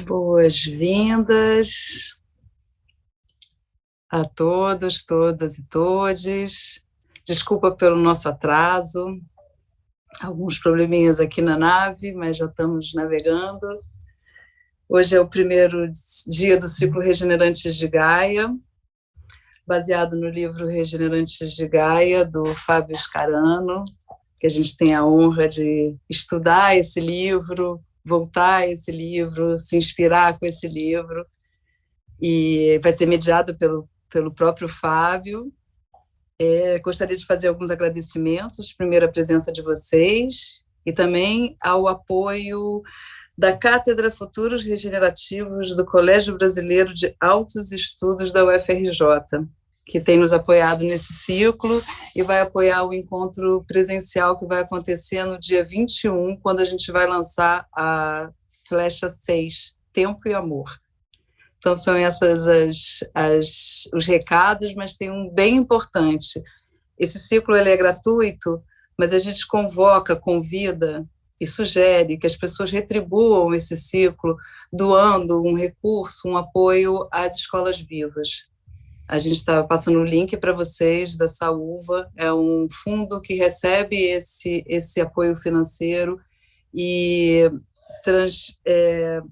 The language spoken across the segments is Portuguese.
Boas-vindas a todos, todas e todes. Desculpa pelo nosso atraso, alguns probleminhas aqui na nave, mas já estamos navegando. Hoje é o primeiro dia do ciclo Regenerantes de Gaia, baseado no livro Regenerantes de Gaia, do Fábio Scarano, que a gente tem a honra de estudar esse livro, voltar a esse livro, se inspirar com esse livro, e vai ser mediado pelo próprio Fábio. Gostaria de fazer alguns agradecimentos, primeiro a presença de vocês, e também ao apoio da Cátedra Futuros Regenerativos do Colégio Brasileiro de Altos Estudos da UFRJ, que tem nos apoiado nesse ciclo e vai apoiar o encontro presencial que vai acontecer no dia 21, quando a gente vai lançar a Flecha 6, Tempo e Amor. Então, são essas os recados, mas tem um bem importante. Esse ciclo ele é gratuito, mas a gente convida e sugere que as pessoas retribuam esse ciclo doando um recurso, um apoio às escolas vivas. A gente está passando o link para vocês da Saúva, é um fundo que recebe esse apoio financeiro e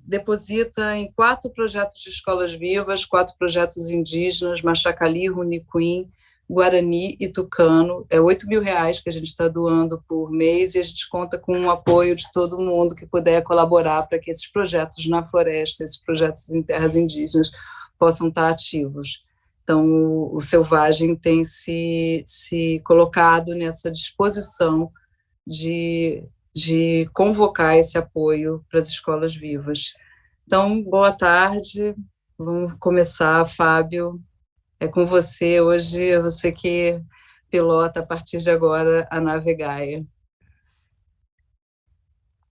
deposita em 4 projetos de escolas vivas, 4 projetos indígenas, Machacali, Runicuim, Guarani e Tucano. É R$8 mil que a gente está doando por mês, e a gente conta com o apoio de todo mundo que puder colaborar para que esses projetos na floresta, esses projetos em terras indígenas possam estar ativos. Então, o Selvagem tem se colocado nessa disposição de convocar esse apoio para as escolas vivas. Então, boa tarde, vamos começar, Fábio, é com você hoje, é você que pilota a partir de agora a nave Gaia.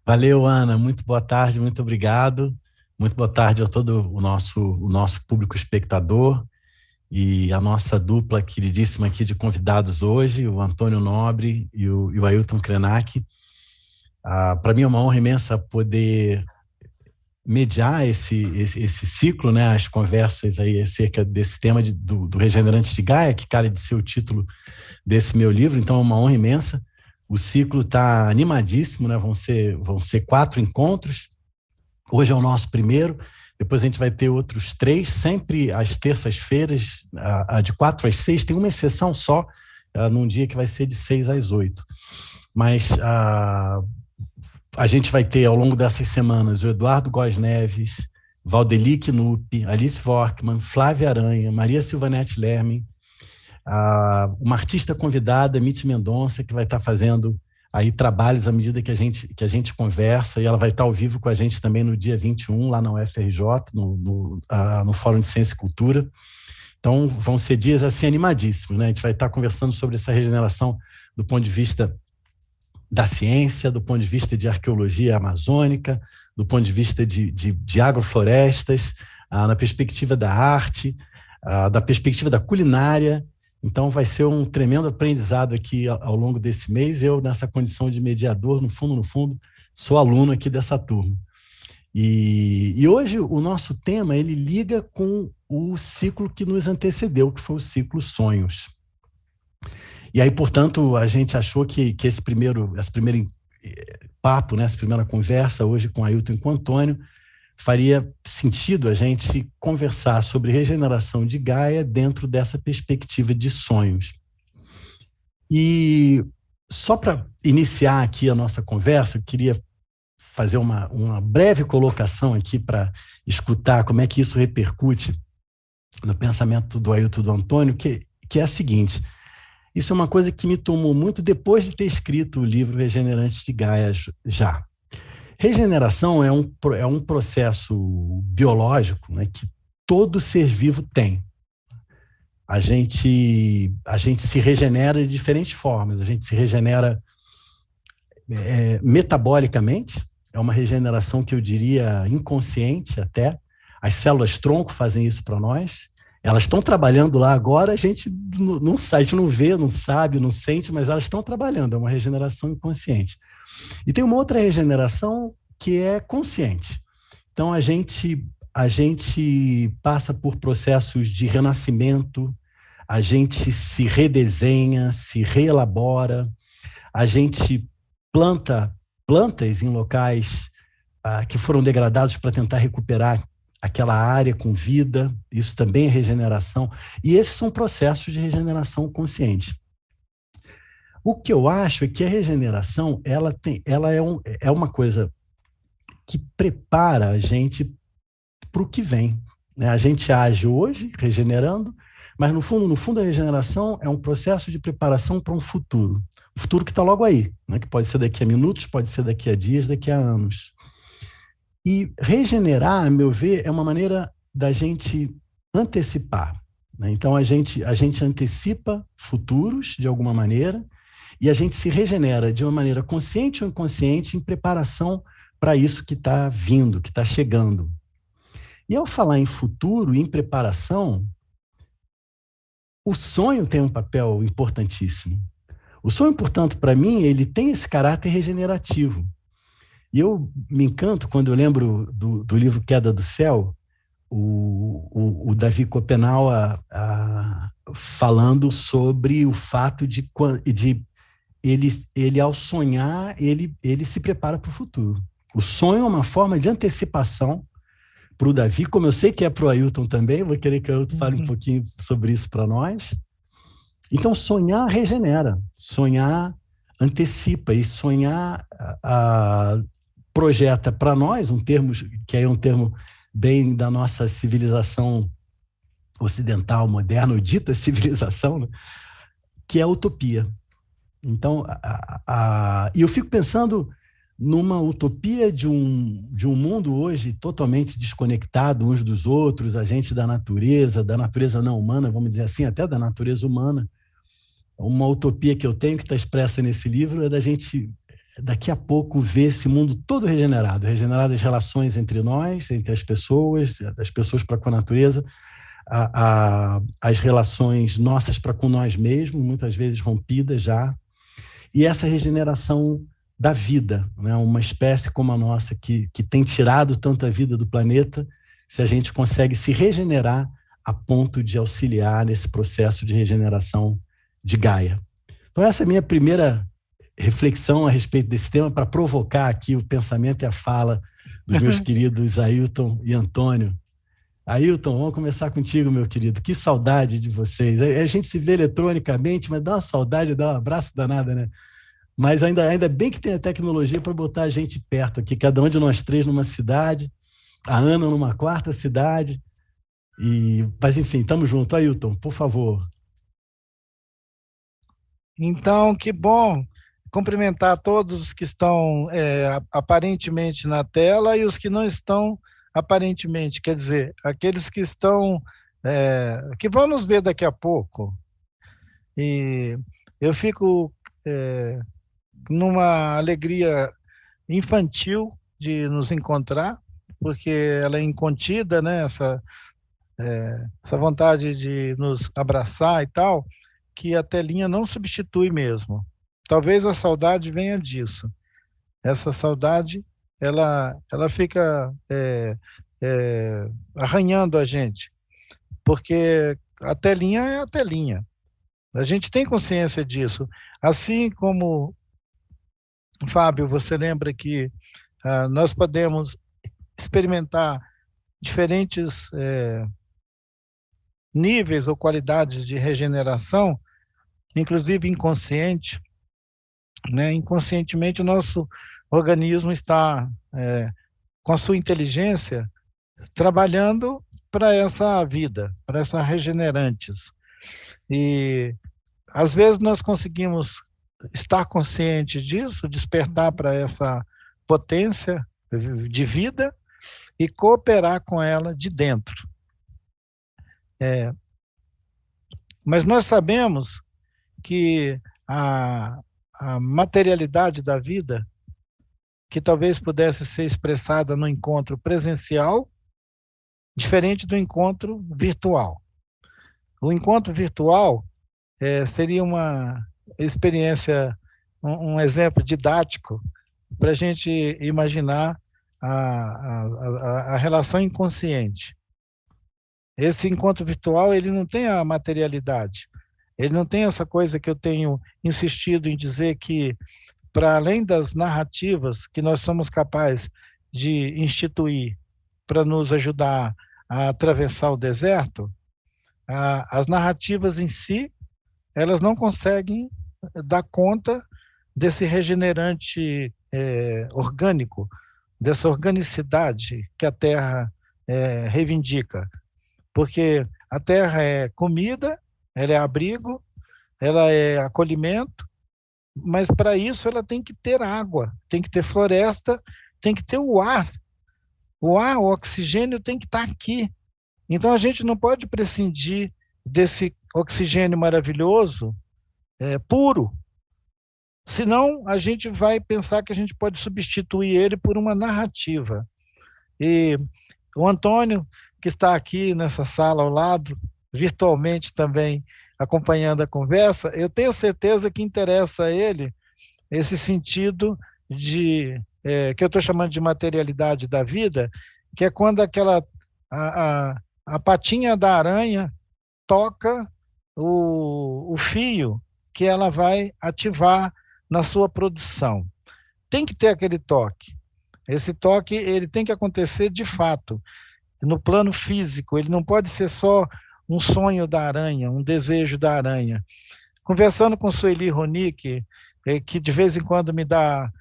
Valeu, Ana, muito boa tarde, muito obrigado, muito boa tarde a todo o nosso público espectador e a nossa dupla queridíssima aqui de convidados hoje, o Antônio Nobre e o Ailton Krenak. Para mim é uma honra imensa poder mediar esse ciclo, né, as conversas aí acerca desse tema do Regenerantes de Gaia, que cara de ser o título desse meu livro, então é uma honra imensa. O ciclo está animadíssimo, né, vão ser 4 encontros, hoje é o nosso primeiro, depois a gente vai ter outros 3, sempre às terças-feiras, de 4 às 6, tem uma exceção só, num dia que vai ser de 6 às 8. Mas a gente vai ter, ao longo dessas semanas, o Eduardo Góes Neves, Valdeli Knupp, Alice Vorkman, Flávia Aranha, Maria Silvanete Lermen, uma artista convidada, Mitty Mendonça, que vai estar fazendo aí trabalhos à medida que a gente conversa, e ela vai estar ao vivo com a gente também no dia 21, lá na UFRJ, no Fórum de Ciência e Cultura. Então, vão ser dias assim animadíssimos, né? A gente vai estar conversando sobre essa regeneração do ponto de vista da ciência, do ponto de vista de arqueologia amazônica, do ponto de vista de agroflorestas, na perspectiva da arte, da perspectiva da culinária. Então vai ser um tremendo aprendizado aqui ao longo desse mês. Eu, nessa condição de mediador, no fundo, sou aluno aqui dessa turma. E hoje o nosso tema, ele liga com o ciclo que nos antecedeu, que foi o ciclo Sonhos. E aí, portanto, a gente achou que esse primeiro papo, né, essa primeira conversa hoje com Ailton e com o Antônio, faria sentido a gente conversar sobre regeneração de Gaia dentro dessa perspectiva de sonhos. E só para iniciar aqui a nossa conversa, eu queria fazer uma breve colocação aqui para escutar como é que isso repercute no pensamento do Ailton e do Antônio, que é a seguinte: isso é uma coisa que me tomou muito depois de ter escrito o livro Regenerantes de Gaia já. Regeneração é um processo biológico, né, que todo ser vivo tem. A gente se regenera de diferentes formas. A gente se regenera metabolicamente, é uma regeneração que eu diria inconsciente até. As células-tronco fazem isso para nós. Elas estão trabalhando lá agora, a gente não vê, não sabe, não sente, mas elas estão trabalhando, é uma regeneração inconsciente. E tem uma outra regeneração que é consciente. Então, a gente passa por processos de renascimento, a gente se redesenha, se reelabora, a gente planta plantas em locais que foram degradados para tentar recuperar aquela área com vida. Isso também é regeneração. E esses são processos de regeneração consciente. O que eu acho é que a regeneração ela é uma coisa que prepara a gente para o que vem, né? A gente age hoje, regenerando, mas no fundo a regeneração é um processo de preparação para um futuro que está logo aí, né? Que pode ser daqui a minutos, pode ser daqui a dias, daqui a anos. E regenerar, a meu ver, é uma maneira da gente antecipar, né? Então a gente antecipa futuros de alguma maneira e a gente se regenera de uma maneira consciente ou inconsciente em preparação para isso que está vindo, que está chegando. E ao falar em futuro, em preparação, o sonho tem um papel importantíssimo. O sonho, portanto, para mim, ele tem esse caráter regenerativo. E eu me encanto quando eu lembro do livro Queda do Céu, o Davi Copenau falando sobre o fato de ele ao sonhar, ele se prepara para o futuro. O sonho é uma forma de antecipação para o Davi, como eu sei que é para o Ailton também, vou querer que o Ailton fale um pouquinho sobre isso para nós. Então, sonhar regenera, sonhar antecipa, e sonhar projeta para nós, um termo que é um termo bem da nossa civilização ocidental, moderna, dita civilização, né? Que é a utopia. Então, e eu fico pensando numa utopia de um mundo hoje totalmente desconectado uns dos outros, a gente da natureza não humana, vamos dizer assim, até da natureza humana. Uma utopia que eu tenho, que está expressa nesse livro, é da gente, daqui a pouco, ver esse mundo todo regenerado as relações entre nós, entre as pessoas, das pessoas para com a natureza, as relações nossas para com nós mesmos, muitas vezes rompidas já, e essa regeneração da vida, né? Uma espécie como a nossa, que tem tirado tanta vida do planeta, se a gente consegue se regenerar a ponto de auxiliar nesse processo de regeneração de Gaia. Então essa é a minha primeira reflexão a respeito desse tema, para provocar aqui o pensamento e a fala dos meus queridos Ailton e Antônio. Ailton, vamos começar contigo, meu querido. Que saudade de vocês. A gente se vê eletronicamente, mas dá uma saudade, dá um abraço danada, né? Mas ainda bem que tem a tecnologia para botar a gente perto aqui, cada um de nós três numa cidade, a Ana numa quarta cidade. Mas, enfim, estamos juntos. Ailton, por favor. Então, que bom cumprimentar todos os que estão aparentemente na tela e os que não estão aparentemente, quer dizer, aqueles que estão, que vão nos ver daqui a pouco. E eu fico numa alegria infantil de nos encontrar, porque ela é incontida, né? Essa vontade de nos abraçar e tal, que a telinha não substitui mesmo. Talvez a saudade venha disso. Essa saudade, ela fica arranhando a gente, porque a telinha é a telinha. A gente tem consciência disso. Assim como, Fábio, você lembra que nós podemos experimentar diferentes níveis ou qualidades de regeneração, inclusive inconsciente, né? Inconscientemente, o nosso organismo está, com a sua inteligência, trabalhando para essa vida, para essa regenerantes. E, às vezes, nós conseguimos estar conscientes disso, despertar para essa potência de vida e cooperar com ela de dentro. Mas nós sabemos que a materialidade da vida, que talvez pudesse ser expressada no encontro presencial, diferente do encontro virtual. O encontro virtual seria uma experiência, um exemplo didático para a gente imaginar a relação inconsciente. Esse encontro virtual, ele não tem a materialidade, ele não tem essa coisa que eu tenho insistido em dizer que, para além das narrativas que nós somos capazes de instituir para nos ajudar a atravessar o deserto, as narrativas em si, elas não conseguem dar conta desse regenerante orgânico, dessa organicidade que a Terra reivindica. Porque a Terra é comida, ela é abrigo, ela é acolhimento, mas para isso ela tem que ter água, tem que ter floresta, tem que ter o ar. O ar, o oxigênio tem que estar aqui. Então a gente não pode prescindir desse oxigênio maravilhoso, puro, senão a gente vai pensar que a gente pode substituir ele por uma narrativa. E o Antônio, que está aqui nessa sala ao lado, virtualmente também acompanhando a conversa, eu tenho certeza que interessa a ele esse sentido de que eu estou chamando de materialidade da vida, que é quando a patinha da aranha toca o fio que ela vai ativar na sua produção. Tem que ter aquele toque. Esse toque ele tem que acontecer de fato, no plano físico. Ele não pode ser só um sonho da aranha, um desejo da aranha. Conversando com Sueli Ronick, que de vez em quando me dá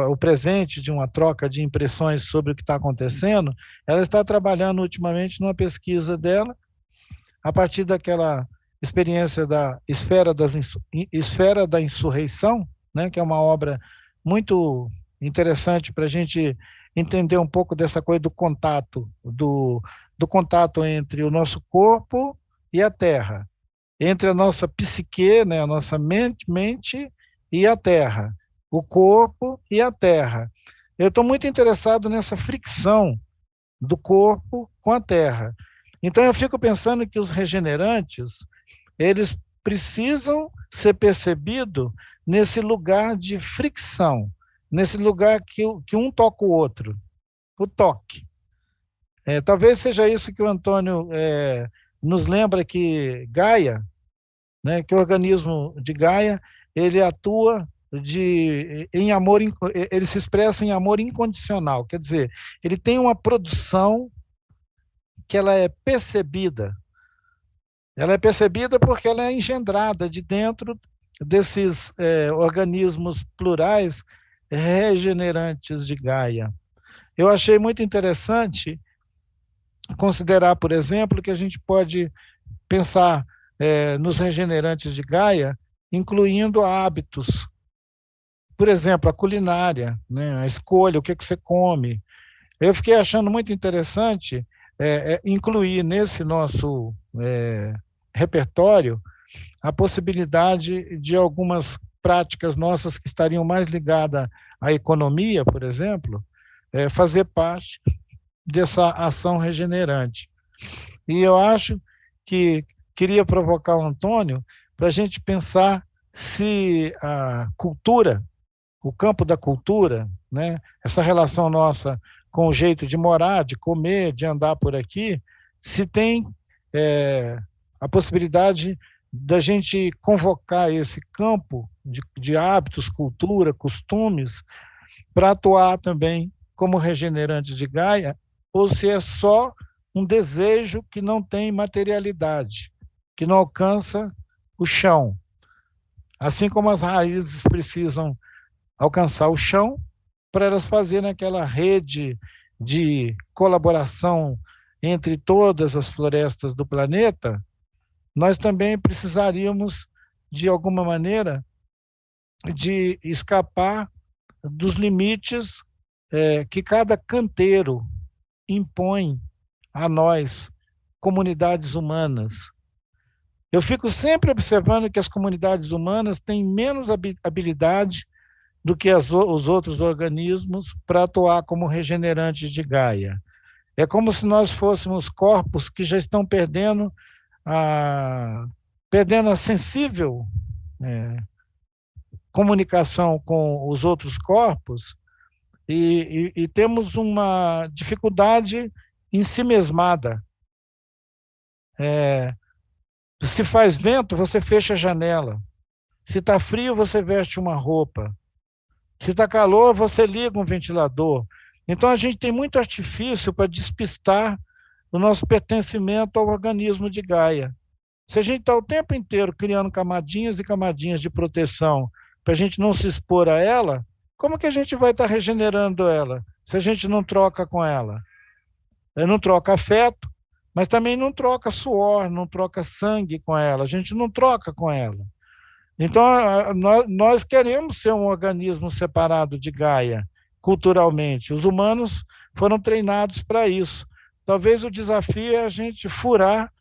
o presente de uma troca de impressões sobre o que está acontecendo, ela está trabalhando ultimamente numa pesquisa dela, a partir daquela experiência da Esfera da Insurreição, né, que é uma obra muito interessante para a gente entender um pouco dessa coisa do contato, do contato entre o nosso corpo e a Terra, entre a nossa psique, né, a nossa mente e a Terra, o corpo e a Terra. Eu estou muito interessado nessa fricção do corpo com a Terra. Então eu fico pensando que os regenerantes, eles precisam ser percebidos nesse lugar de fricção, nesse lugar que um toca o outro, o toque. Talvez seja isso que o Antônio nos lembra, que Gaia, né, que o organismo de Gaia, ele atua em amor, ele se expressa em amor incondicional, quer dizer, ele tem uma produção que ela é percebida. Ela é percebida porque ela é engendrada de dentro desses organismos plurais regenerantes de Gaia. Eu achei muito interessante considerar, por exemplo, que a gente pode pensar nos regenerantes de Gaia, incluindo hábitos. Por exemplo, a culinária, né? A escolha, o que você come. Eu fiquei achando muito interessante incluir nesse nosso repertório a possibilidade de algumas práticas nossas que estariam mais ligadas à economia, por exemplo, fazer parte dessa ação regenerante. E eu acho que queria provocar o Antônio para a gente pensar se a cultura, o campo da cultura, né, essa relação nossa com o jeito de morar, de comer, de andar por aqui, se tem a possibilidade da gente convocar esse campo de hábitos, cultura, costumes, para atuar também como regenerantes de Gaia, ou se é só um desejo que não tem materialidade, que não alcança o chão. Assim como as raízes precisam alcançar o chão, para elas fazerem aquela rede de colaboração entre todas as florestas do planeta, nós também precisaríamos, de alguma maneira, de escapar dos limites que cada canteiro impõe a nós, comunidades humanas. Eu fico sempre observando que as comunidades humanas têm menos habilidade do que os outros organismos para atuar como regenerantes de Gaia. É como se nós fôssemos corpos que já estão perdendo a sensível comunicação com os outros corpos, e temos uma dificuldade em si mesmada. Se faz vento, você fecha a janela. Se está frio, você veste uma roupa. Se está calor, você liga um ventilador. Então, a gente tem muito artifício para despistar o nosso pertencimento ao organismo de Gaia. Se a gente está o tempo inteiro criando camadinhas e camadinhas de proteção para a gente não se expor a ela, como que a gente vai estar regenerando ela se a gente não troca com ela? Não troca afeto, mas também não troca suor, não troca sangue com ela, a gente não troca com ela. Então, nós queremos ser um organismo separado de Gaia, culturalmente. Os humanos foram treinados para isso. Talvez o desafio é a gente furar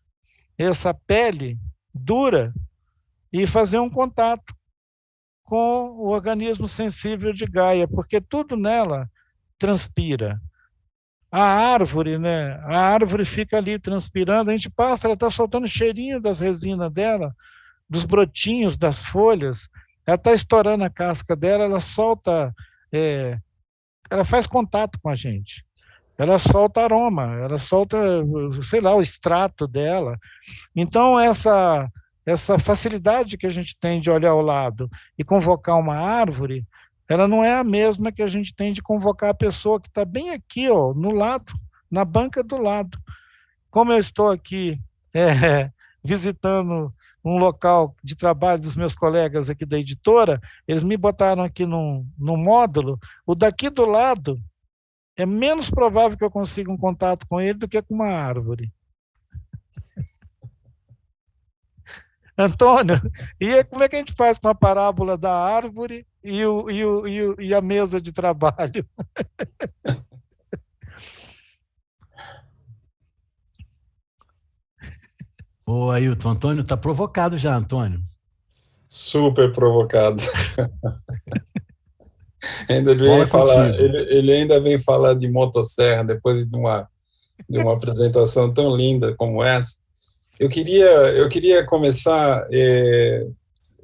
essa pele dura e fazer um contato com o organismo sensível de Gaia, porque tudo nela transpira. A árvore, né? A árvore fica ali transpirando, a gente passa, ela está soltando cheirinho das resinas dela, dos brotinhos das folhas, ela está estourando a casca dela, ela solta, ela faz contato com a gente, ela solta aroma, ela solta, sei lá, o extrato dela. Então, essa facilidade que a gente tem de olhar ao lado e convocar uma árvore, ela não é a mesma que a gente tem de convocar a pessoa que está bem aqui, ó, no lado, na banca do lado. Como eu estou aqui visitando um local de trabalho dos meus colegas aqui da editora, eles me botaram aqui num módulo, o daqui do lado é menos provável que eu consiga um contato com ele do que com uma árvore. Antônio, e como é que a gente faz com a parábola da árvore e a mesa de trabalho? Ô, Ailton, Antônio está provocado já, Antônio. Super provocado. Ele ainda vem falar de motosserra depois de uma apresentação tão linda como essa. Eu queria começar,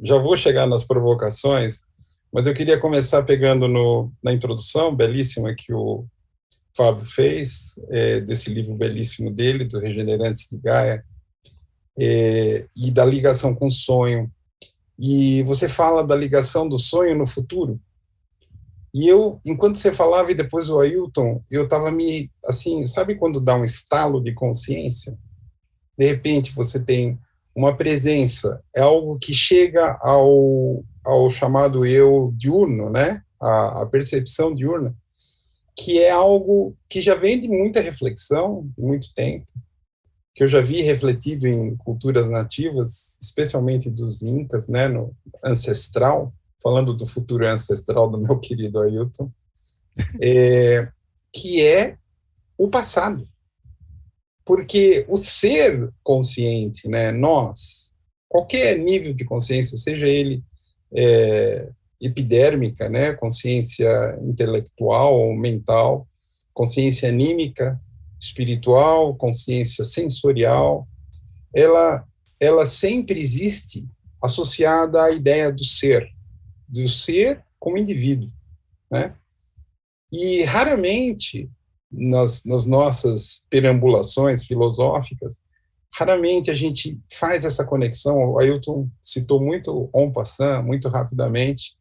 já vou chegar nas provocações, mas eu queria começar pegando na introdução belíssima que o Fábio fez, desse livro belíssimo dele, do Regenerantes de Gaia, e da ligação com o sonho. E você fala da ligação do sonho no futuro. E eu, enquanto você falava, e depois o Ailton, eu estava assim, sabe quando dá um estalo de consciência? De repente você tem uma presença, é algo que chega ao chamado eu diurno, né? A percepção diurna, que é algo que já vem de muita reflexão, de muito tempo, que eu já vi refletido em culturas nativas, especialmente dos incas, né? No ancestral, falando do futuro ancestral do meu querido Ailton, que é o passado. Porque o ser consciente, né, nós, qualquer nível de consciência, seja ele epidérmica, né, consciência intelectual ou mental, consciência anímica, espiritual, consciência sensorial, ela sempre existe associada à ideia do ser como indivíduo, né? E raramente nas nossas perambulações filosóficas, raramente a gente faz essa conexão. O Ailton citou muito en passant, muito rapidamente,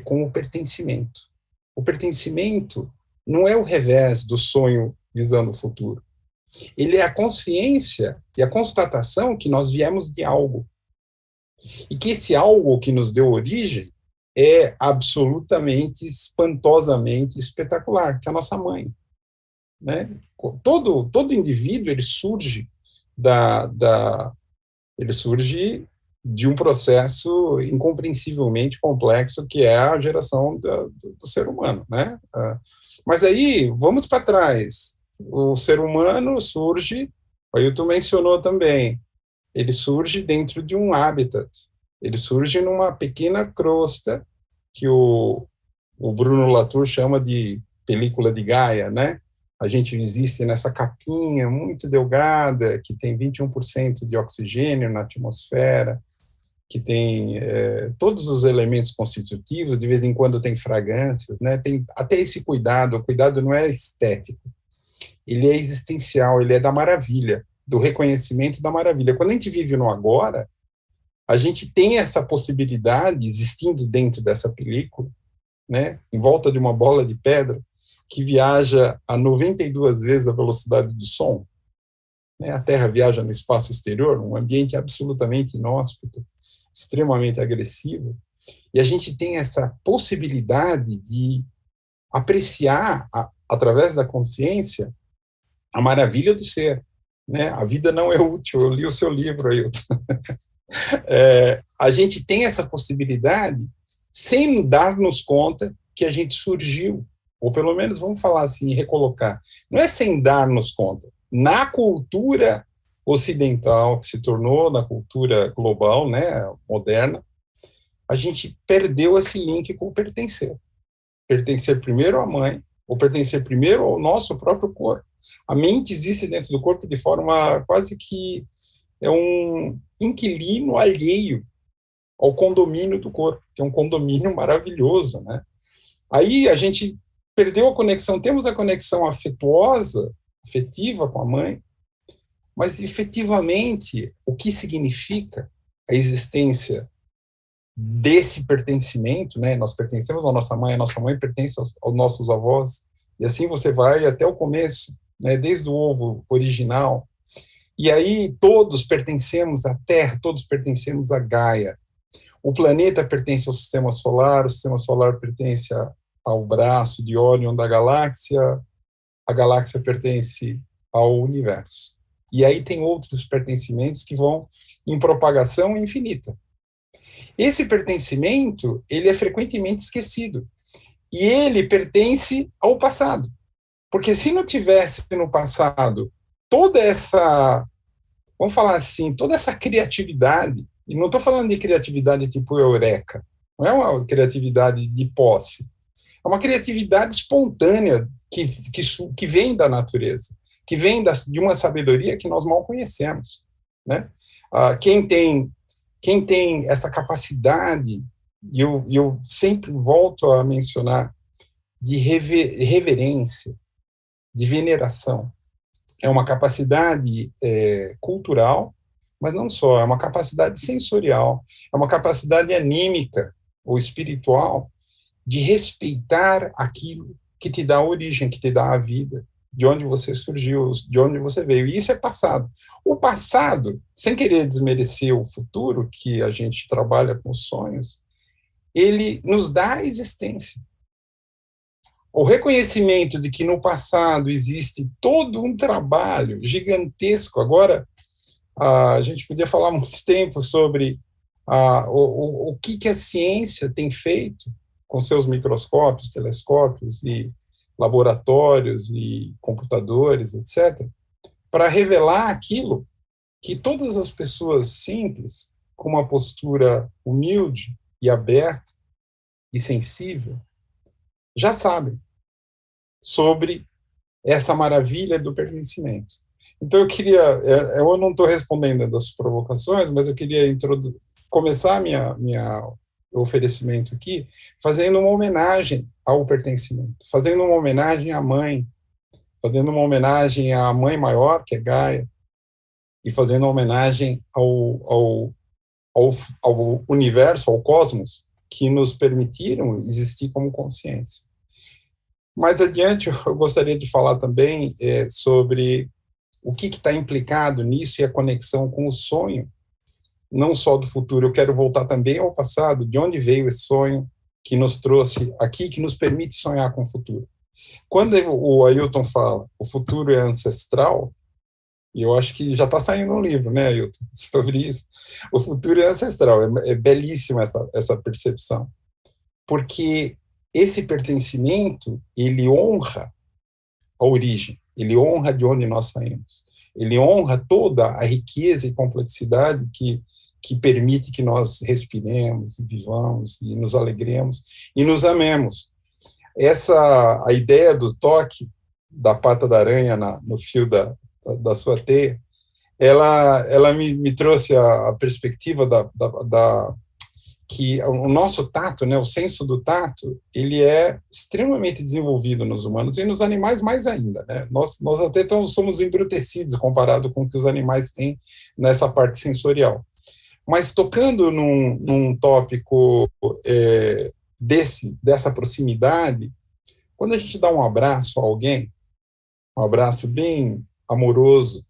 com o pertencimento. O pertencimento não é o revés do sonho visando o futuro. Ele é a consciência e a constatação que nós viemos de algo. E que esse algo que nos deu origem é absolutamente, espantosamente espetacular, que é a nossa mãe. Né? Todo indivíduo, ele surge ele surge de um processo incompreensivelmente complexo que é a geração do ser humano, né? Mas aí, vamos para trás. O ser humano surge, o Ailton mencionou também, ele surge dentro de um habitat, ele surge numa pequena crosta que o Bruno Latour chama de película de Gaia, né? A gente existe nessa capinha muito delgada, que tem 21% de oxigênio na atmosfera, que tem todos os elementos constitutivos, de vez em quando tem fragrâncias, né? Tem até esse cuidado. O cuidado não é estético, ele é existencial, ele é da maravilha, do reconhecimento da maravilha. Quando a gente vive no agora, a gente tem essa possibilidade, existindo dentro dessa película, né, em volta de uma bola de pedra, que viaja a 92 vezes a velocidade do som, né? A Terra viaja no espaço exterior, num ambiente absolutamente inóspito, extremamente agressivo, e a gente tem essa possibilidade de apreciar, através da consciência, a maravilha do ser, né? A vida não é útil. Eu li o seu livro, Ailton. A gente tem essa possibilidade sem dar-nos conta que a gente surgiu, ou pelo menos, vamos falar assim, recolocar. Não é sem dar-nos conta. Na cultura ocidental, que se tornou na cultura global, né, moderna, a gente perdeu esse link com o pertencer. Pertencer primeiro à mãe, ou pertencer primeiro ao nosso próprio corpo. A mente existe dentro do corpo de forma quase que é um inquilino alheio ao condomínio do corpo, que é um condomínio maravilhoso, né? Aí a gente perdeu a conexão, temos a conexão afetuosa, afetiva com a mãe, mas efetivamente o que significa a existência desse pertencimento, né? Nós pertencemos à nossa mãe, a nossa mãe pertence aos nossos avós, e assim você vai até o começo, né? Desde o ovo original. E aí todos pertencemos à Terra, todos pertencemos à Gaia. O planeta pertence ao sistema solar, o sistema solar pertence ao braço de Órion da galáxia, a galáxia pertence ao universo. E aí tem outros pertencimentos que vão em propagação infinita. Esse pertencimento, ele é frequentemente esquecido. E ele pertence ao passado. Porque se não tivesse no passado toda essa, vamos falar assim, toda essa criatividade, e não estou falando de criatividade tipo eureka, não é uma criatividade de posse, é uma criatividade espontânea que vem da natureza, que vem de uma sabedoria que nós mal conhecemos, né? Quem tem essa capacidade, e eu sempre volto a mencionar, de reverência, de veneração, é uma capacidade cultural, mas não só, é uma capacidade sensorial, é uma capacidade anímica ou espiritual de respeitar aquilo que te dá origem, que te dá a vida, de onde você surgiu, de onde você veio. E isso é passado. O passado, sem querer desmerecer o futuro, que a gente trabalha com os sonhos, ele nos dá a existência. O reconhecimento de que no passado existe todo um trabalho gigantesco. Agora, a gente podia falar muito tempo sobre o que a ciência tem feito com seus microscópios, telescópios e laboratórios e computadores, etc., para revelar aquilo que todas as pessoas simples, com uma postura humilde e aberta e sensível, já sabem sobre essa maravilha do pertencimento. Então, eu não estou respondendo das provocações, mas eu queria começar minha oferecimento aqui fazendo uma homenagem ao pertencimento, fazendo uma homenagem à mãe, fazendo uma homenagem à mãe maior, que é Gaia, e fazendo uma homenagem ao universo, ao cosmos, que nos permitiram existir como consciência. Mais adiante, eu gostaria de falar também sobre o que está implicado nisso e a conexão com o sonho, não só do futuro. Eu quero voltar também ao passado, de onde veio esse sonho que nos trouxe aqui, que nos permite sonhar com o futuro. Quando o Ailton fala o futuro é ancestral, e eu acho que já está saindo um livro, né, Ailton, sobre isso. O futuro é ancestral, é belíssima essa percepção, porque esse pertencimento, ele honra a origem, ele honra de onde nós saímos, ele honra toda a riqueza e complexidade que permite que nós respiremos, e vivamos, e nos alegremos, e nos amemos. A ideia do toque da pata da aranha no fio da sua teia, ela me trouxe a perspectiva que o nosso tato, né, o senso do tato, ele é extremamente desenvolvido nos humanos e nos animais mais ainda, né? Nós até somos embrutecidos comparado com o que os animais têm nessa parte sensorial. Mas tocando num tópico dessa proximidade, quando a gente dá um abraço a alguém, um abraço bem amoroso,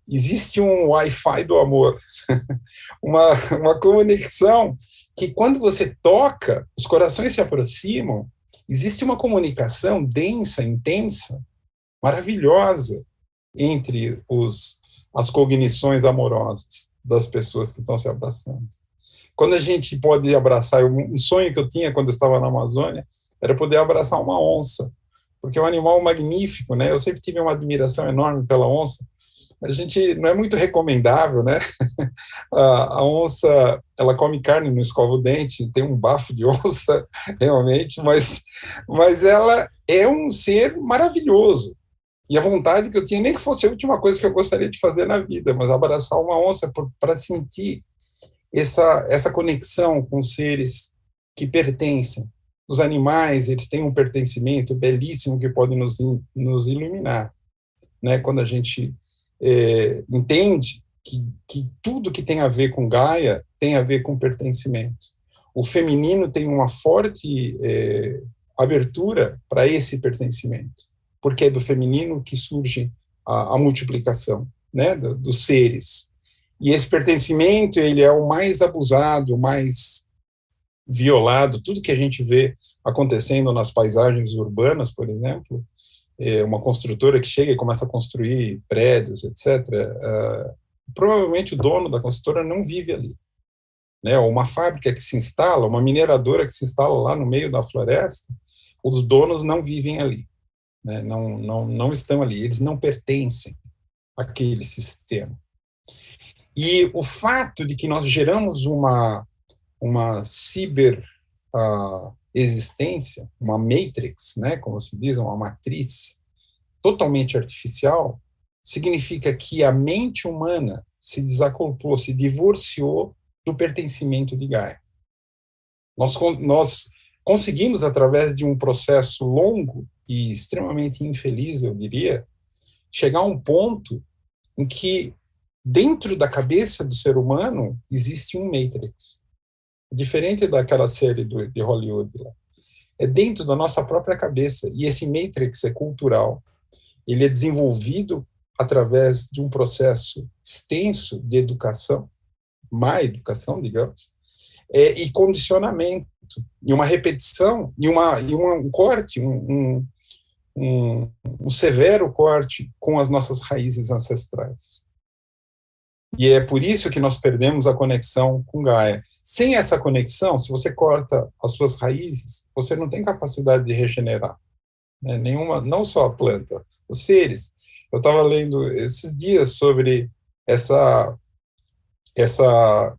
existe um Wi-Fi do amor, uma conexão que, quando você toca, os corações se aproximam, existe uma comunicação densa, intensa, maravilhosa entre as cognições amorosas das pessoas que estão se abraçando. Quando a gente pode abraçar, um sonho que eu tinha quando eu estava na Amazônia era poder abraçar uma onça, porque é um animal magnífico, né? Eu sempre tive uma admiração enorme pela onça. A gente não é muito recomendável, né? A onça, ela come carne, não escova o dente, tem um bafo de onça, realmente, mas ela é um ser maravilhoso. E a vontade que eu tinha, nem que fosse a última coisa que eu gostaria de fazer na vida, mas abraçar uma onça para sentir essa conexão com seres que pertencem. Os animais, eles têm um pertencimento belíssimo que pode nos iluminar, né? Quando a gente entende que tudo que tem a ver com Gaia tem a ver com pertencimento. O feminino tem uma forte abertura para esse pertencimento, porque é do feminino que surge a multiplicação, né, dos seres. E esse pertencimento, ele é o mais abusado, o mais violado. Tudo que a gente vê acontecendo nas paisagens urbanas, por exemplo, uma construtora que chega e começa a construir prédios, etc., provavelmente o dono da construtora não vive ali, né? Uma fábrica que se instala, uma mineradora que se instala lá no meio da floresta, os donos não vivem ali, né? Não estão ali, eles não pertencem àquele sistema. E o fato de que nós geramos uma ciber existência, uma matrix, né, como se diz, uma matriz totalmente artificial, significa que a mente humana se desacoplou, se divorciou do pertencimento de Gaia. Nós conseguimos, através de um processo longo e extremamente infeliz, eu diria, chegar a um ponto em que, dentro da cabeça do ser humano, existe um matrix. Diferente daquela série de Hollywood lá. É dentro da nossa própria cabeça. E esse matrix é cultural. Ele é desenvolvido através de um processo extenso de educação, má educação, digamos, e condicionamento, e uma repetição, e um corte, um severo corte com as nossas raízes ancestrais. E é por isso que nós perdemos a conexão com Gaia. Sem essa conexão, se você corta as suas raízes, você não tem capacidade de regenerar, né? Não só a planta, os seres. Eu estava lendo esses dias sobre essa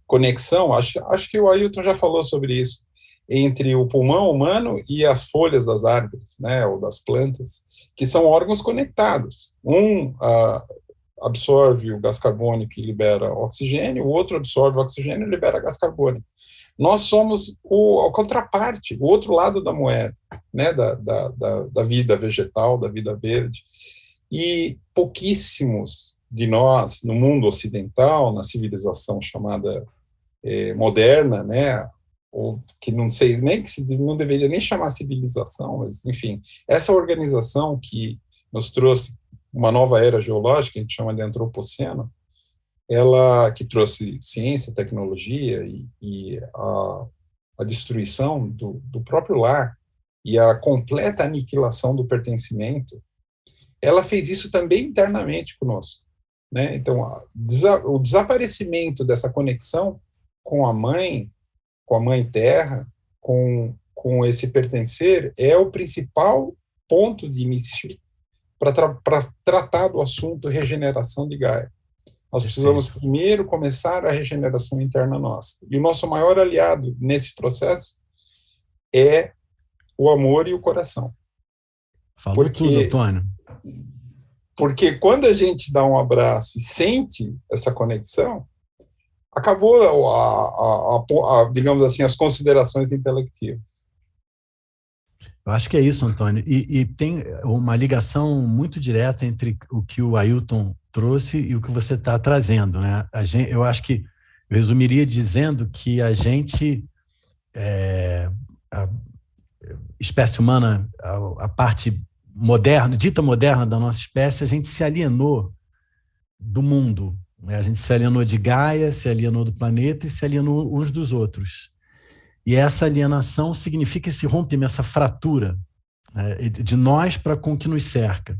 conexão, acho que o Ailton já falou sobre isso, entre o pulmão humano e as folhas das árvores, né, ou das plantas, que são órgãos conectados. Absorve o gás carbônico e libera oxigênio, o outro absorve o oxigênio e libera gás carbônico. Nós somos a contraparte, o outro lado da moeda, né, da vida vegetal, da vida verde. E pouquíssimos de nós, no mundo ocidental, na civilização chamada moderna, né, ou que não sei nem que não deveria nem chamar civilização, mas, enfim, essa organização que nos trouxe uma nova era geológica, a gente chama de antropoceno, ela que trouxe ciência, tecnologia e a destruição do próprio lar e a completa aniquilação do pertencimento, ela fez isso também internamente conosco, né? Então, o desaparecimento dessa conexão com a mãe terra, com esse pertencer, é o principal ponto de início para tratar do assunto regeneração de Gaia. Nós precisamos primeiro começar a regeneração interna nossa. E o nosso maior aliado nesse processo é o amor e o coração. Falou tudo, Antônio. Porque quando a gente dá um abraço e sente essa conexão, acabou, digamos assim, as considerações intelectivas. Eu acho que é isso, Antônio. E tem uma ligação muito direta entre o que o Ailton trouxe e o que você está trazendo, né? Eu acho que eu resumiria dizendo que a gente, a espécie humana, a parte moderna, dita moderna da nossa espécie, a gente se alienou do mundo, né? A gente se alienou de Gaia, se alienou do planeta e se alienou uns dos outros. E essa alienação significa esse rompimento, essa fratura, né, de nós para com o que nos cerca.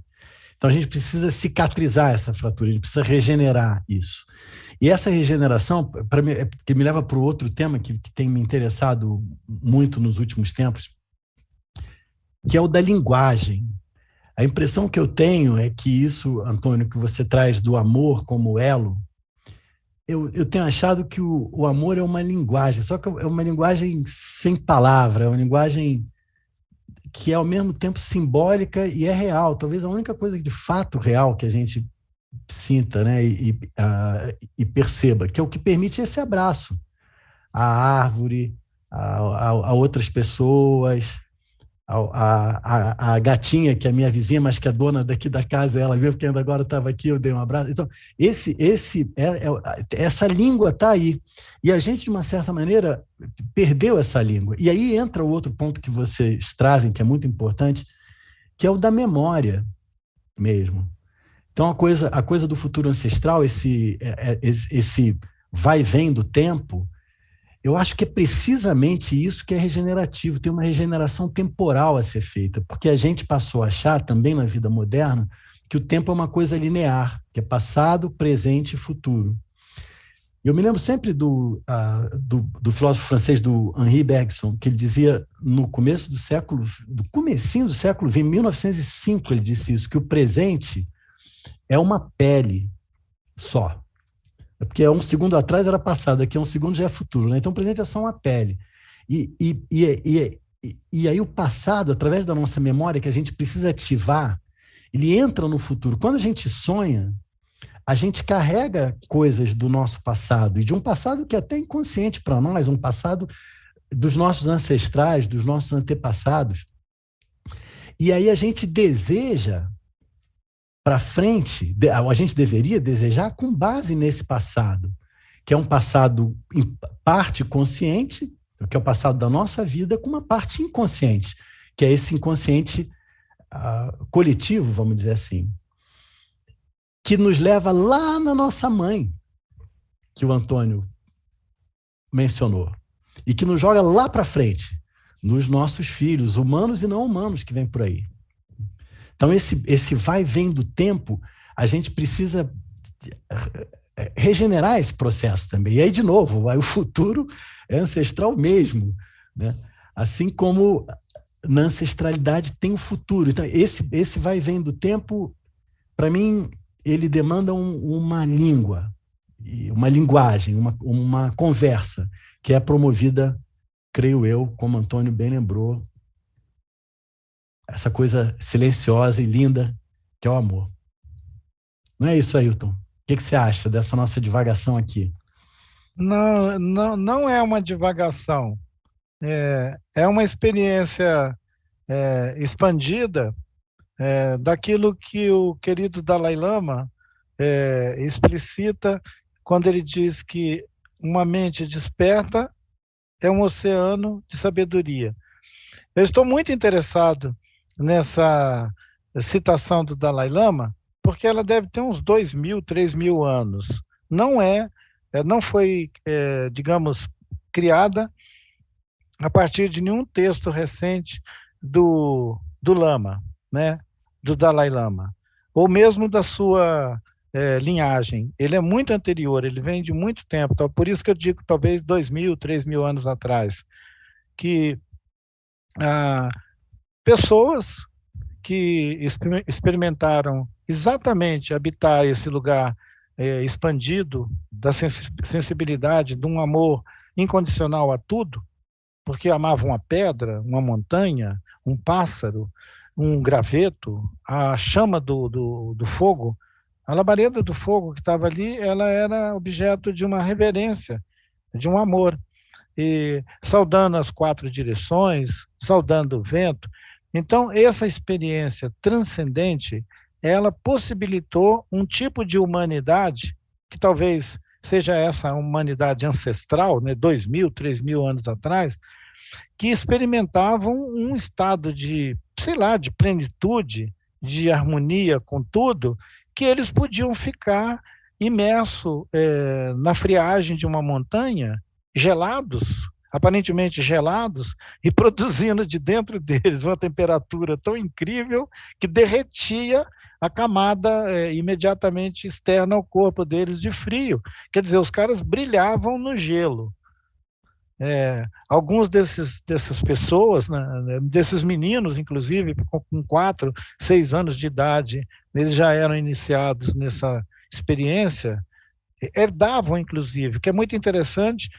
Então a gente precisa cicatrizar essa fratura, a gente precisa regenerar isso. E essa regeneração, para mim, que me leva para o outro tema que tem me interessado muito nos últimos tempos, que é o da linguagem. A impressão que eu tenho é que isso, Antônio, que você traz do amor como elo, eu tenho achado que o amor é uma linguagem, só que é uma linguagem sem palavra, é uma linguagem que é ao mesmo tempo simbólica e é real. Talvez a única coisa de fato real que a gente sinta, né, e perceba, que é o que permite esse abraço à árvore, a outras pessoas, a gatinha, que é a minha vizinha, mas que é dona daqui da casa, ela viu, porque ainda agora estava aqui, eu dei um abraço. Então, essa língua está aí. E a gente, de uma certa maneira, perdeu essa língua. E aí entra o outro ponto que vocês trazem, que é muito importante, que é o da memória mesmo. Então, a coisa do futuro ancestral, esse vai e vem do tempo, eu acho que é precisamente isso que é regenerativo, tem uma regeneração temporal a ser feita, porque a gente passou a achar também na vida moderna que o tempo é uma coisa linear, que é passado, presente e futuro. Eu me lembro sempre do filósofo francês, do Henri Bergson, que ele dizia no comecinho do século XX, em 1905, ele disse isso, que o presente é uma pele só. Porque um segundo atrás era passado, aqui um segundo já é futuro, né? Então o presente é só uma pele. E aí o passado, através da nossa memória, que a gente precisa ativar, ele entra no futuro. Quando a gente sonha, a gente carrega coisas do nosso passado, e de um passado que é até inconsciente para nós, um passado dos nossos ancestrais, dos nossos antepassados. E aí a gente deseja para frente, a gente deveria desejar com base nesse passado, que é um passado em parte consciente, que é o passado da nossa vida, com uma parte inconsciente, que é esse inconsciente coletivo, vamos dizer assim, que nos leva lá na nossa mãe, que o Antônio mencionou, e que nos joga lá para frente, nos nossos filhos, humanos e não humanos que vêm por aí. Então, esse vai e vem do tempo, a gente precisa regenerar esse processo também. E aí, de novo, o futuro é ancestral mesmo, né? Assim como na ancestralidade tem o futuro. Então, esse vai e vem do tempo, para mim, ele demanda uma língua, uma linguagem, uma conversa, que é promovida, creio eu, como Antônio bem lembrou, essa coisa silenciosa e linda que é o amor. Não é isso, Ailton? O que você acha dessa nossa divagação aqui? Não é uma divagação. É uma experiência expandida daquilo que o querido Dalai Lama explicita quando ele diz que uma mente desperta é um oceano de sabedoria. Eu estou muito interessado nessa citação do Dalai Lama, porque ela deve ter uns 2.000, 3.000 anos. Não foi, digamos, criada a partir de nenhum texto recente do Lama, né? Do Dalai Lama, ou mesmo da sua linhagem. Ele é muito anterior, ele vem de muito tempo, então, por isso que eu digo talvez 2.000, 3.000 anos atrás, que pessoas que experimentaram exatamente habitar esse lugar expandido da sensibilidade, de um amor incondicional a tudo, porque amavam a pedra, uma montanha, um pássaro, um graveto, a chama do fogo, a labareda do fogo que estava ali, ela era objeto de uma reverência, de um amor, e saudando as quatro direções, saudando o vento. Então, essa experiência transcendente, ela possibilitou um tipo de humanidade, que talvez seja essa humanidade ancestral, né, 2.000, 3.000 anos atrás, que experimentavam um estado de, sei lá, de plenitude, de harmonia com tudo, que eles podiam ficar imersos na friagem de uma montanha, gelados, aparentemente gelados, e produzindo de dentro deles uma temperatura tão incrível que derretia a camada imediatamente externa ao corpo deles de frio. Quer dizer, os caras brilhavam no gelo. Alguns dessas pessoas, né, desses meninos, inclusive, com 4, 6 anos de idade, eles já eram iniciados nessa experiência, herdavam, inclusive. O que é muito interessante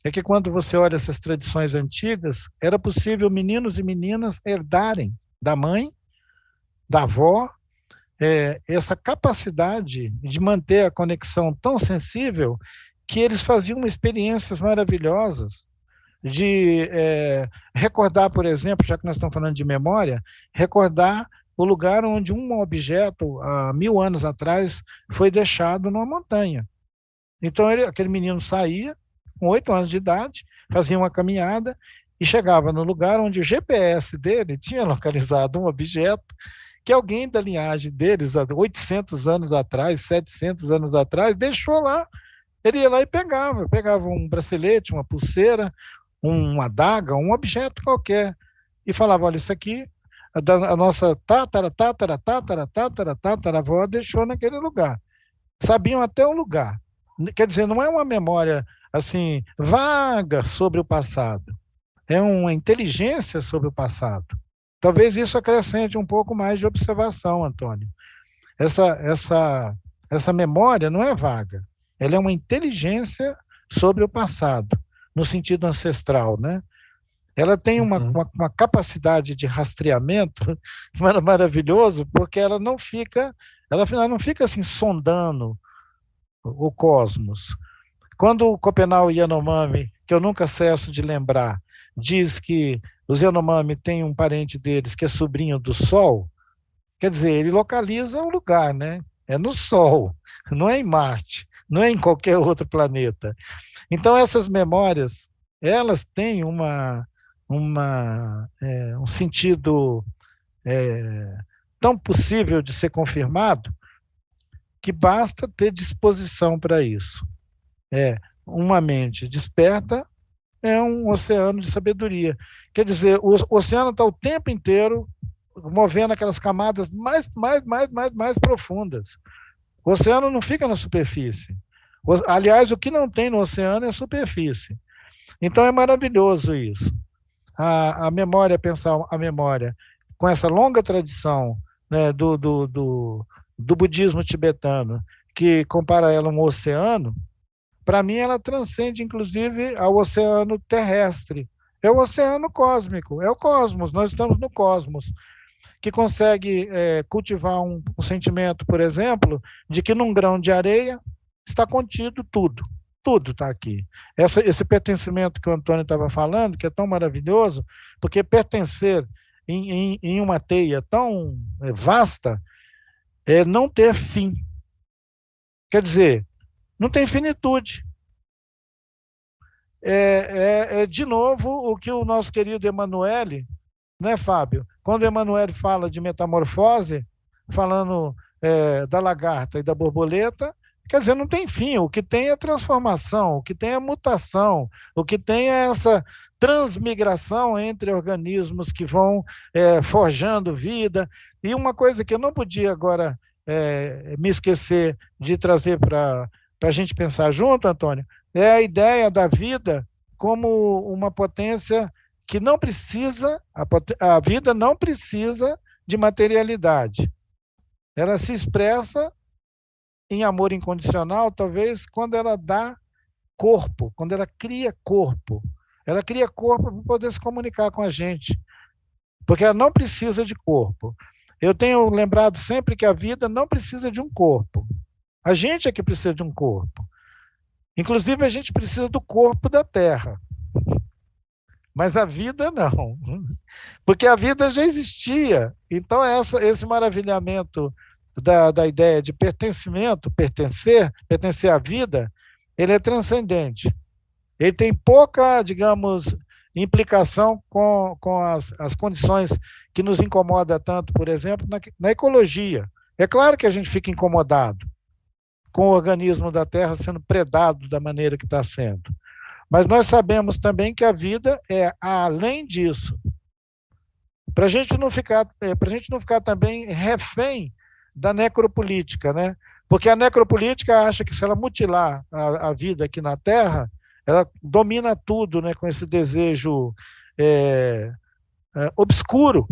é que quando você olha essas tradições antigas, era possível meninos e meninas herdarem da mãe, da avó, essa capacidade de manter a conexão tão sensível que eles faziam experiências maravilhosas de recordar, por exemplo, já que nós estamos falando de memória, recordar o lugar onde um objeto, há 1000 anos atrás, foi deixado numa montanha. Então, aquele menino saía, com 8 anos de idade, fazia uma caminhada e chegava no lugar onde o GPS dele tinha localizado um objeto que alguém da linhagem deles, há 800 anos atrás, 700 anos atrás, deixou lá. Ele ia lá e pegava um bracelete, uma pulseira, uma adaga, um objeto qualquer, e falava, olha, isso aqui, a nossa tataravó deixou naquele lugar. Sabiam até o lugar. Quer dizer, não é uma memória, assim, vaga sobre o passado. É uma inteligência sobre o passado. Talvez isso acrescente um pouco mais de observação, Antônio. Essa memória não é vaga. Ela é uma inteligência sobre o passado, no sentido ancestral, né? Ela tem uma capacidade de rastreamento maravilhoso, porque ela não fica assim sondando o cosmos. Quando o Copenau Yanomami, que eu nunca cesso de lembrar, diz que os Yanomami têm um parente deles que é sobrinho do Sol, quer dizer, ele localiza o lugar, né? É no Sol, não é em Marte, não é em qualquer outro planeta. Então, essas memórias, elas têm um sentido tão possível de ser confirmado que basta ter disposição para isso. Uma mente desperta é um oceano de sabedoria. Quer dizer, o oceano está o tempo inteiro movendo aquelas camadas mais profundas. O oceano não fica na superfície. Aliás, o que não tem no oceano é a superfície. Então é maravilhoso isso. A memória, pensar a memória com essa longa tradição, né, do budismo tibetano, que compara ela a um oceano, para mim ela transcende, inclusive, ao oceano terrestre. É o oceano cósmico, é o cosmos, nós estamos no cosmos, que consegue cultivar um sentimento, por exemplo, de que num grão de areia está contido tudo. Tudo está aqui. Esse pertencimento que o Antônio estava falando, que é tão maravilhoso, porque pertencer em uma teia tão vasta é não ter fim. Quer dizer, não tem finitude. De novo, o que o nosso querido Emanuele, né, Fábio? Quando o Emanuele fala de metamorfose, falando da lagarta e da borboleta, quer dizer, não tem fim, o que tem é transformação, o que tem é mutação, o que tem é essa transmigração entre organismos que vão forjando vida. E uma coisa que eu não podia agora me esquecer de trazer para a gente pensar junto, Antônio, é a ideia da vida como uma potência que não precisa, a vida não precisa de materialidade. Ela se expressa em amor incondicional, talvez, quando ela dá corpo, quando ela cria corpo. Ela cria corpo para poder se comunicar com a gente. porque ela não precisa de corpo. Eu tenho lembrado sempre que a vida não precisa de um corpo. A gente é que precisa de um corpo. Inclusive, a gente precisa do corpo da Terra. Mas a vida não. Porque a vida já existia. Então, esse maravilhamento da ideia de pertencimento, pertencer à vida, ele é transcendente. Ele tem pouca, digamos, implicação com as condições que nos incomoda tanto, por exemplo, na ecologia. É claro que a gente fica incomodado com o organismo da Terra sendo predado da maneira que está sendo. Mas nós sabemos também que a vida é além disso. Para a gente não ficar também refém da necropolítica, né? Porque a necropolítica acha que se ela mutilar a vida aqui na Terra, ela domina tudo, né? Com esse desejo obscuro.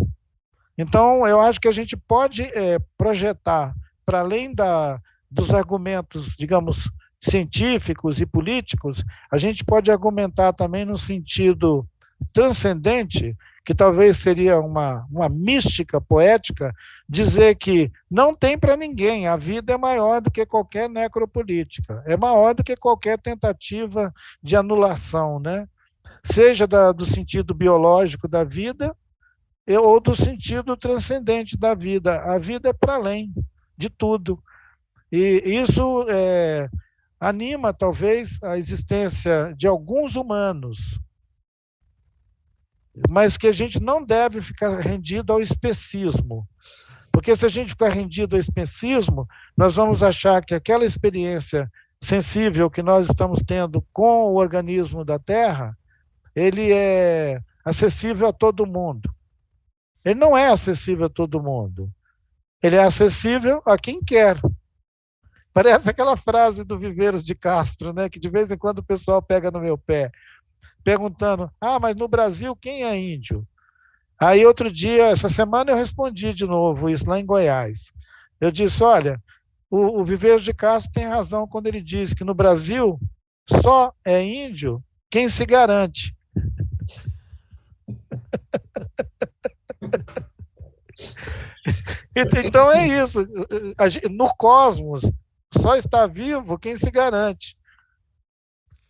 Então, eu acho que a gente pode projetar, para além dos argumentos, digamos, científicos e políticos, a gente pode argumentar também no sentido transcendente, que talvez seria uma mística poética, dizer que não tem para ninguém, a vida é maior do que qualquer necropolítica, é maior do que qualquer tentativa de anulação, né? Seja do sentido biológico da vida, ou do sentido transcendente da vida. A vida é para além de tudo. E isso anima, talvez, a existência de alguns humanos, mas que a gente não deve ficar rendido ao especismo. Porque se a gente ficar rendido ao especismo, nós vamos achar que aquela experiência sensível que nós estamos tendo com o organismo da Terra, ele é acessível a todo mundo. Ele não é acessível a todo mundo. Ele é acessível a quem quer. Parece aquela frase do Viveiros de Castro, né, que de vez em quando o pessoal pega no meu pé, perguntando, mas no Brasil quem é índio? Aí outro dia, essa semana eu respondi de novo isso lá em Goiás. Eu disse, olha, o Viveiros de Castro tem razão quando ele diz que no Brasil só é índio quem se garante. Então é isso. No cosmos, só está vivo quem se garante.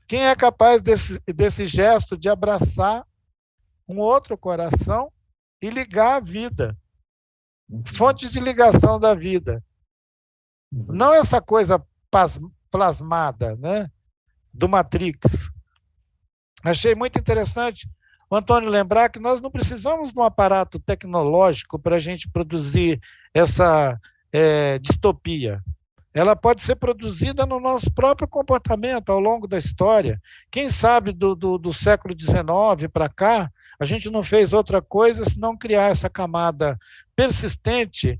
Quem é capaz desse gesto de abraçar um outro coração e ligar a vida. Fonte de ligação da vida. Não essa coisa plasmada, né, do Matrix. Achei muito interessante o Antônio lembrar que nós não precisamos de um aparato tecnológico para a gente produzir essa distopia. Ela pode ser produzida no nosso próprio comportamento ao longo da história. Quem sabe do século XIX para cá, a gente não fez outra coisa senão criar essa camada persistente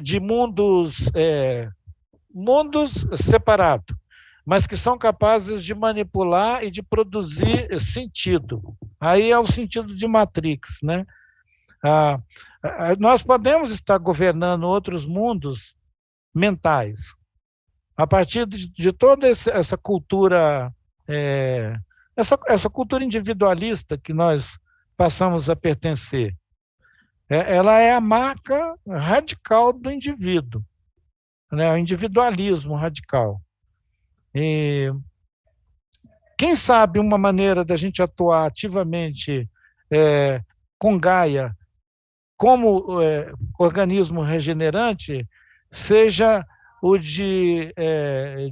de mundos separados, mas que são capazes de manipular e de produzir sentido. Aí é o sentido de Matrix, né? Nós podemos estar governando outros mundos mentais, a partir de toda essa cultura, essa cultura individualista que nós passamos a pertencer. Ela é a marca radical do indivíduo, né? O individualismo radical. E quem sabe uma maneira da gente atuar ativamente com Gaia como organismo regenerante seja o de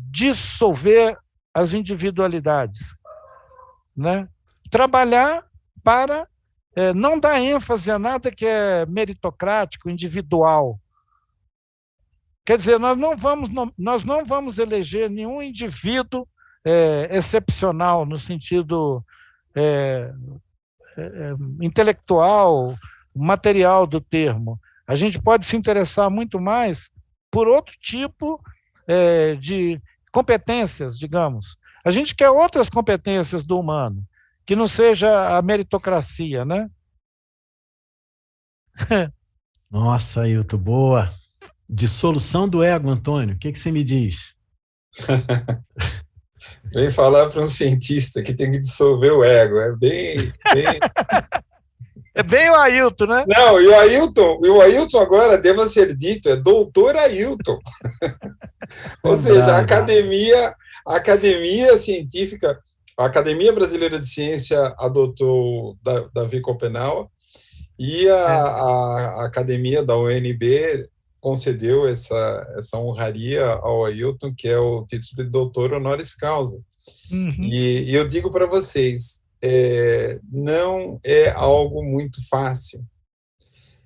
dissolver as individualidades, né? Trabalhar para não dar ênfase a nada que é meritocrático, individual. Quer dizer, nós não vamos eleger nenhum indivíduo excepcional no sentido intelectual, material do termo. A gente pode se interessar muito mais por outro tipo de competências, digamos. A gente quer outras competências do humano, que não seja a meritocracia, né? Nossa, Ailton, boa. Dissolução do ego, Antônio, o que você me diz? Vem falar para um cientista que tem que dissolver o ego, é bem É bem o Ailton, né? Não, e o Ailton agora, deva ser dito, é doutor Ailton. Ou seja, a academia científica, a Academia Brasileira de Ciência adotou Davi Copenau e a academia da UNB concedeu essa honraria ao Ailton, que é o título de doutor honoris causa. Uhum. E eu digo para vocês, não é algo muito fácil.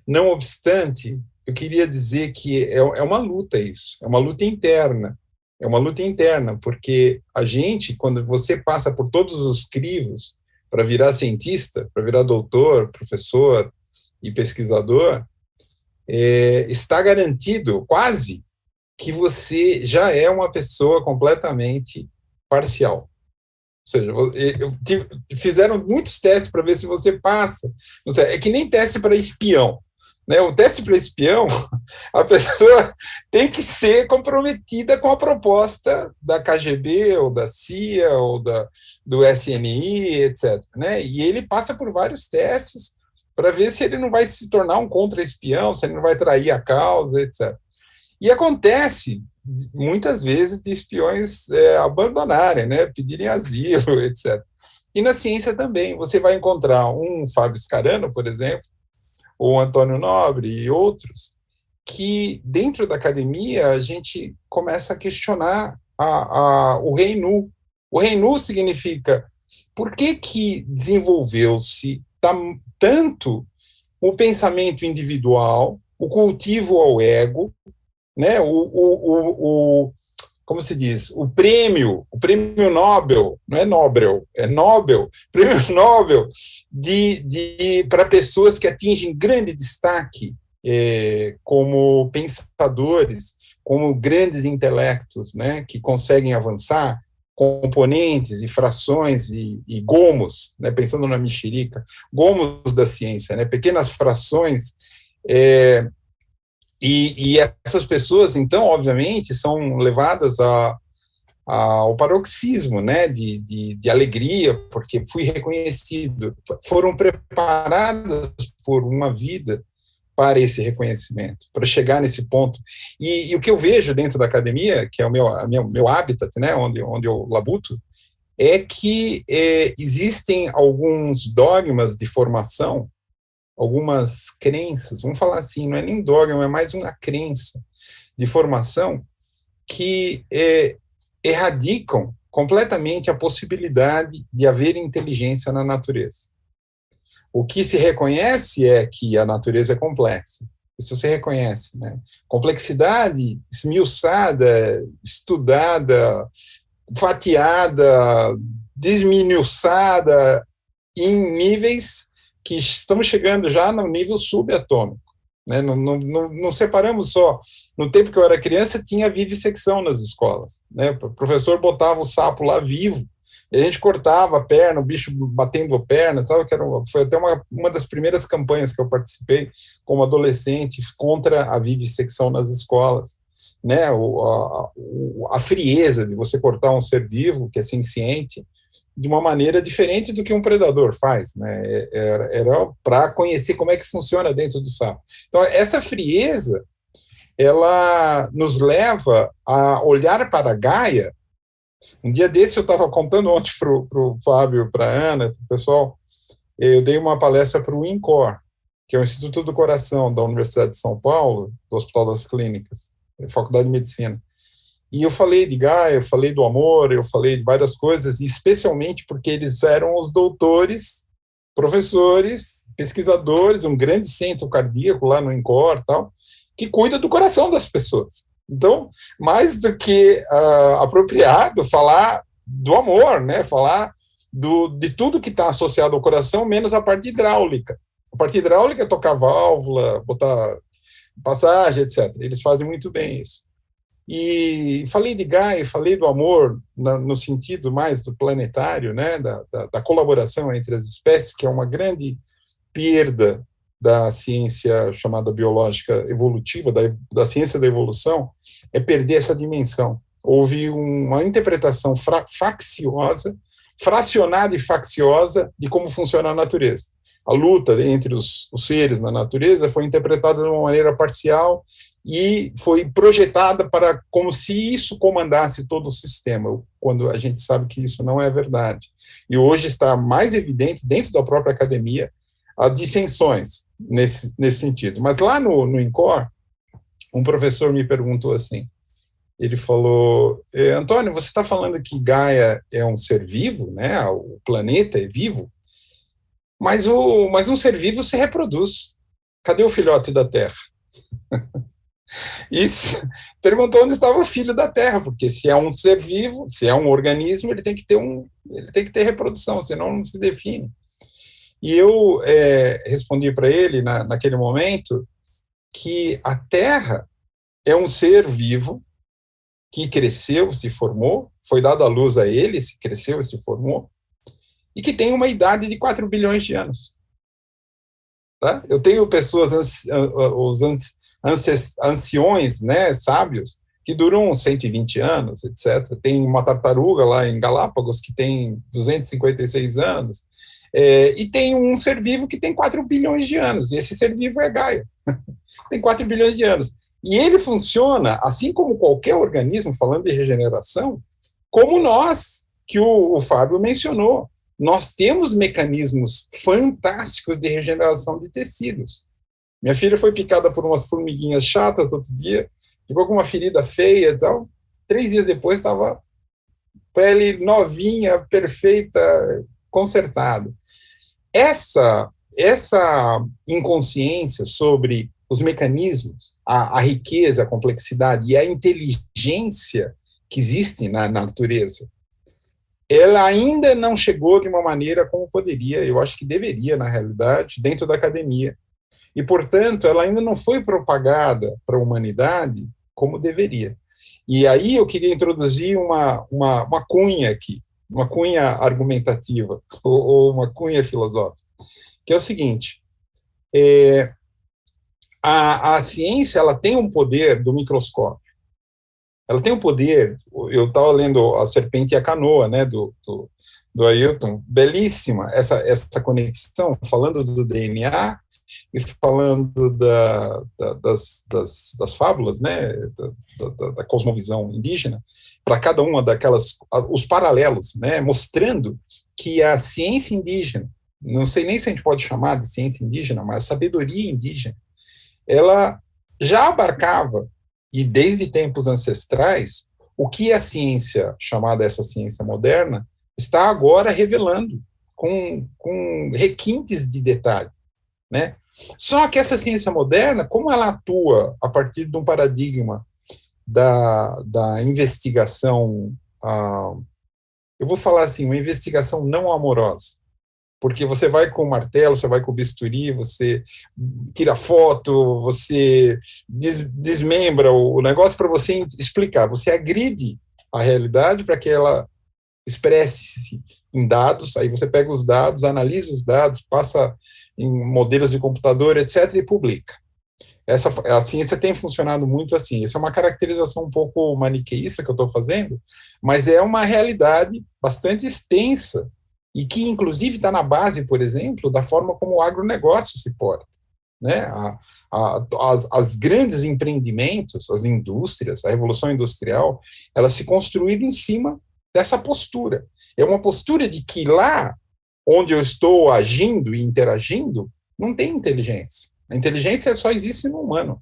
Não obstante, eu queria dizer que é uma luta isso, é uma luta interna. É uma luta interna, porque a gente, quando você passa por todos os crivos para virar cientista, para virar doutor, professor e pesquisador, está garantido, quase, que você já é uma pessoa completamente parcial. Ou seja, fizeram muitos testes para ver se você passa. Não sei, é que nem teste para espião. Né? O teste para espião, a pessoa tem que ser comprometida com a proposta da KGB, ou da CIA, ou do SNI, etc. Né? E ele passa por vários testes para ver se ele não vai se tornar um contra-espião, se ele não vai trair a causa, etc. E acontece, muitas vezes, de espiões abandonarem, né? Pedirem asilo, etc. E na ciência também. Você vai encontrar um Fábio Scarano, por exemplo, ou Antônio Nobre e outros, que dentro da academia a gente começa a questionar o rei nu. O rei nu significa por que desenvolveu-se tanto o pensamento individual, o cultivo ao ego, né? Como se diz, o prêmio Nobel, não é Nobel, é Nobel, prêmio Nobel para pessoas que atingem grande destaque como pensadores, como grandes intelectos, né, que conseguem avançar componentes e frações e gomos, né, pensando na mexerica, gomos da ciência, né, pequenas frações. E essas pessoas, então, obviamente, são levadas ao paroxismo, né, de alegria, porque fui reconhecido. Foram preparadas por uma vida para esse reconhecimento, para chegar nesse ponto. E o que eu vejo dentro da academia, que é o meu habitat, né, onde eu labuto, é que existem alguns dogmas de formação, algumas crenças, vamos falar assim, não é nem dogma, é mais uma crença de formação que erradicam completamente a possibilidade de haver inteligência na natureza. O que se reconhece é que a natureza é complexa. Isso se reconhece, né? Complexidade esmiuçada, estudada, fatiada, desmiuçada em níveis que estamos chegando já no nível subatômico. Né? Não separamos só. No tempo que eu era criança, tinha vivissecção nas escolas. Né? O professor botava o sapo lá vivo, e a gente cortava a perna, o bicho batendo a perna, tal, foi até uma das primeiras campanhas que eu participei como adolescente contra a vivissecção nas escolas. Né? A frieza de você cortar um ser vivo, que é senciente, de uma maneira diferente do que um predador faz, né? Era para conhecer como é que funciona dentro do sapo. Então, essa frieza, ela nos leva a olhar para a Gaia. Um dia desse eu estava contando ontem para o Fábio, para a Ana, para o pessoal, eu dei uma palestra para o INCOR, que é o Instituto do Coração da Universidade de São Paulo, do Hospital das Clínicas, Faculdade de Medicina. E eu falei de Gaia, eu falei do amor, eu falei de várias coisas, especialmente porque eles eram os doutores, professores, pesquisadores, um grande centro cardíaco lá no INCOR, tal, que cuida do coração das pessoas. Então, mais do que apropriado falar do amor, né? Falar de tudo que está associado ao coração, menos a parte hidráulica. A parte hidráulica é tocar válvula, botar passagem, etc. Eles fazem muito bem isso. E falei de Gaia, falei do amor no sentido mais do planetário, né, da colaboração entre as espécies, que é uma grande perda da ciência chamada biológica evolutiva, da ciência da evolução, é perder essa dimensão. Houve uma interpretação facciosa, fracionada e facciosa de como funciona a natureza. a luta entre os seres na natureza foi interpretada de uma maneira parcial e foi projetada para como se isso comandasse todo o sistema, quando a gente sabe que isso não é verdade. E hoje está mais evidente, dentro da própria academia, as dissensões nesse sentido. Mas lá no INCOR, um professor me perguntou assim, ele falou, Antônio, você está falando que Gaia é um ser vivo, né? O planeta é vivo, mas um ser vivo se reproduz. Cadê o filhote da Terra? Isso, perguntou onde estava o filho da Terra, porque se é um ser vivo, se é um organismo, ele tem que ter reprodução, senão não se define. E eu respondi para ele, naquele momento, que a Terra é um ser vivo que cresceu, se formou, foi dada a luz a ele, se cresceu e se formou, e que tem uma idade de 4 bilhões de anos. Tá? Eu tenho pessoas, os anciões, né, sábios, que duram 120 anos, etc. Tem uma tartaruga lá em Galápagos que tem 256 anos, e tem um ser vivo que tem 4 bilhões de anos, e esse ser vivo é Gaia. Tem 4 bilhões de anos. E ele funciona, assim como qualquer organismo, falando de regeneração, como nós, que o Fábio mencionou. Nós temos mecanismos fantásticos de regeneração de tecidos. Minha filha foi picada por umas formiguinhas chatas outro dia, ficou com uma ferida feia e tal. 3 dias depois estava pele novinha, perfeita, consertada. Essa inconsciência sobre os mecanismos, a riqueza, a complexidade e a inteligência que existe na natureza, ela ainda não chegou de uma maneira como poderia, eu acho que deveria, na realidade, dentro da academia. E, portanto, ela ainda não foi propagada para a humanidade como deveria. E aí eu queria introduzir uma cunha aqui, uma cunha argumentativa, ou uma cunha filosófica, que é o seguinte, a ciência ela tem um poder do microscópio. Ela tem um poder, eu estava lendo A Serpente e a Canoa, né, do Ailton, belíssima essa conexão, falando do DNA e falando das fábulas, né, da cosmovisão indígena, para cada uma daquelas, os paralelos, né, mostrando que a ciência indígena, não sei nem se a gente pode chamar de ciência indígena, mas a sabedoria indígena, ela já abarcava, e desde tempos ancestrais, o que a ciência, chamada essa ciência moderna, está agora revelando, com requintes de detalhe, né? Só que essa ciência moderna, como ela atua a partir de um paradigma da investigação, eu vou falar assim, uma investigação não amorosa, porque você vai com o martelo, você vai com o bisturi, você tira foto, você desmembra o negócio para você explicar, você agride a realidade para que ela expresse-se em dados, aí você pega os dados, analisa os dados, passa em modelos de computador, etc., e publica. A ciência tem funcionado muito assim. Essa é uma caracterização um pouco maniqueísta que eu estou fazendo, mas é uma realidade bastante extensa e que, inclusive, está na base, por exemplo, da forma como o agronegócio se porta. Né? As grandes empreendimentos, as indústrias, a revolução industrial, elas se construíram em cima dessa postura. É uma postura de que lá onde eu estou agindo e interagindo, não tem inteligência. A inteligência só existe no humano.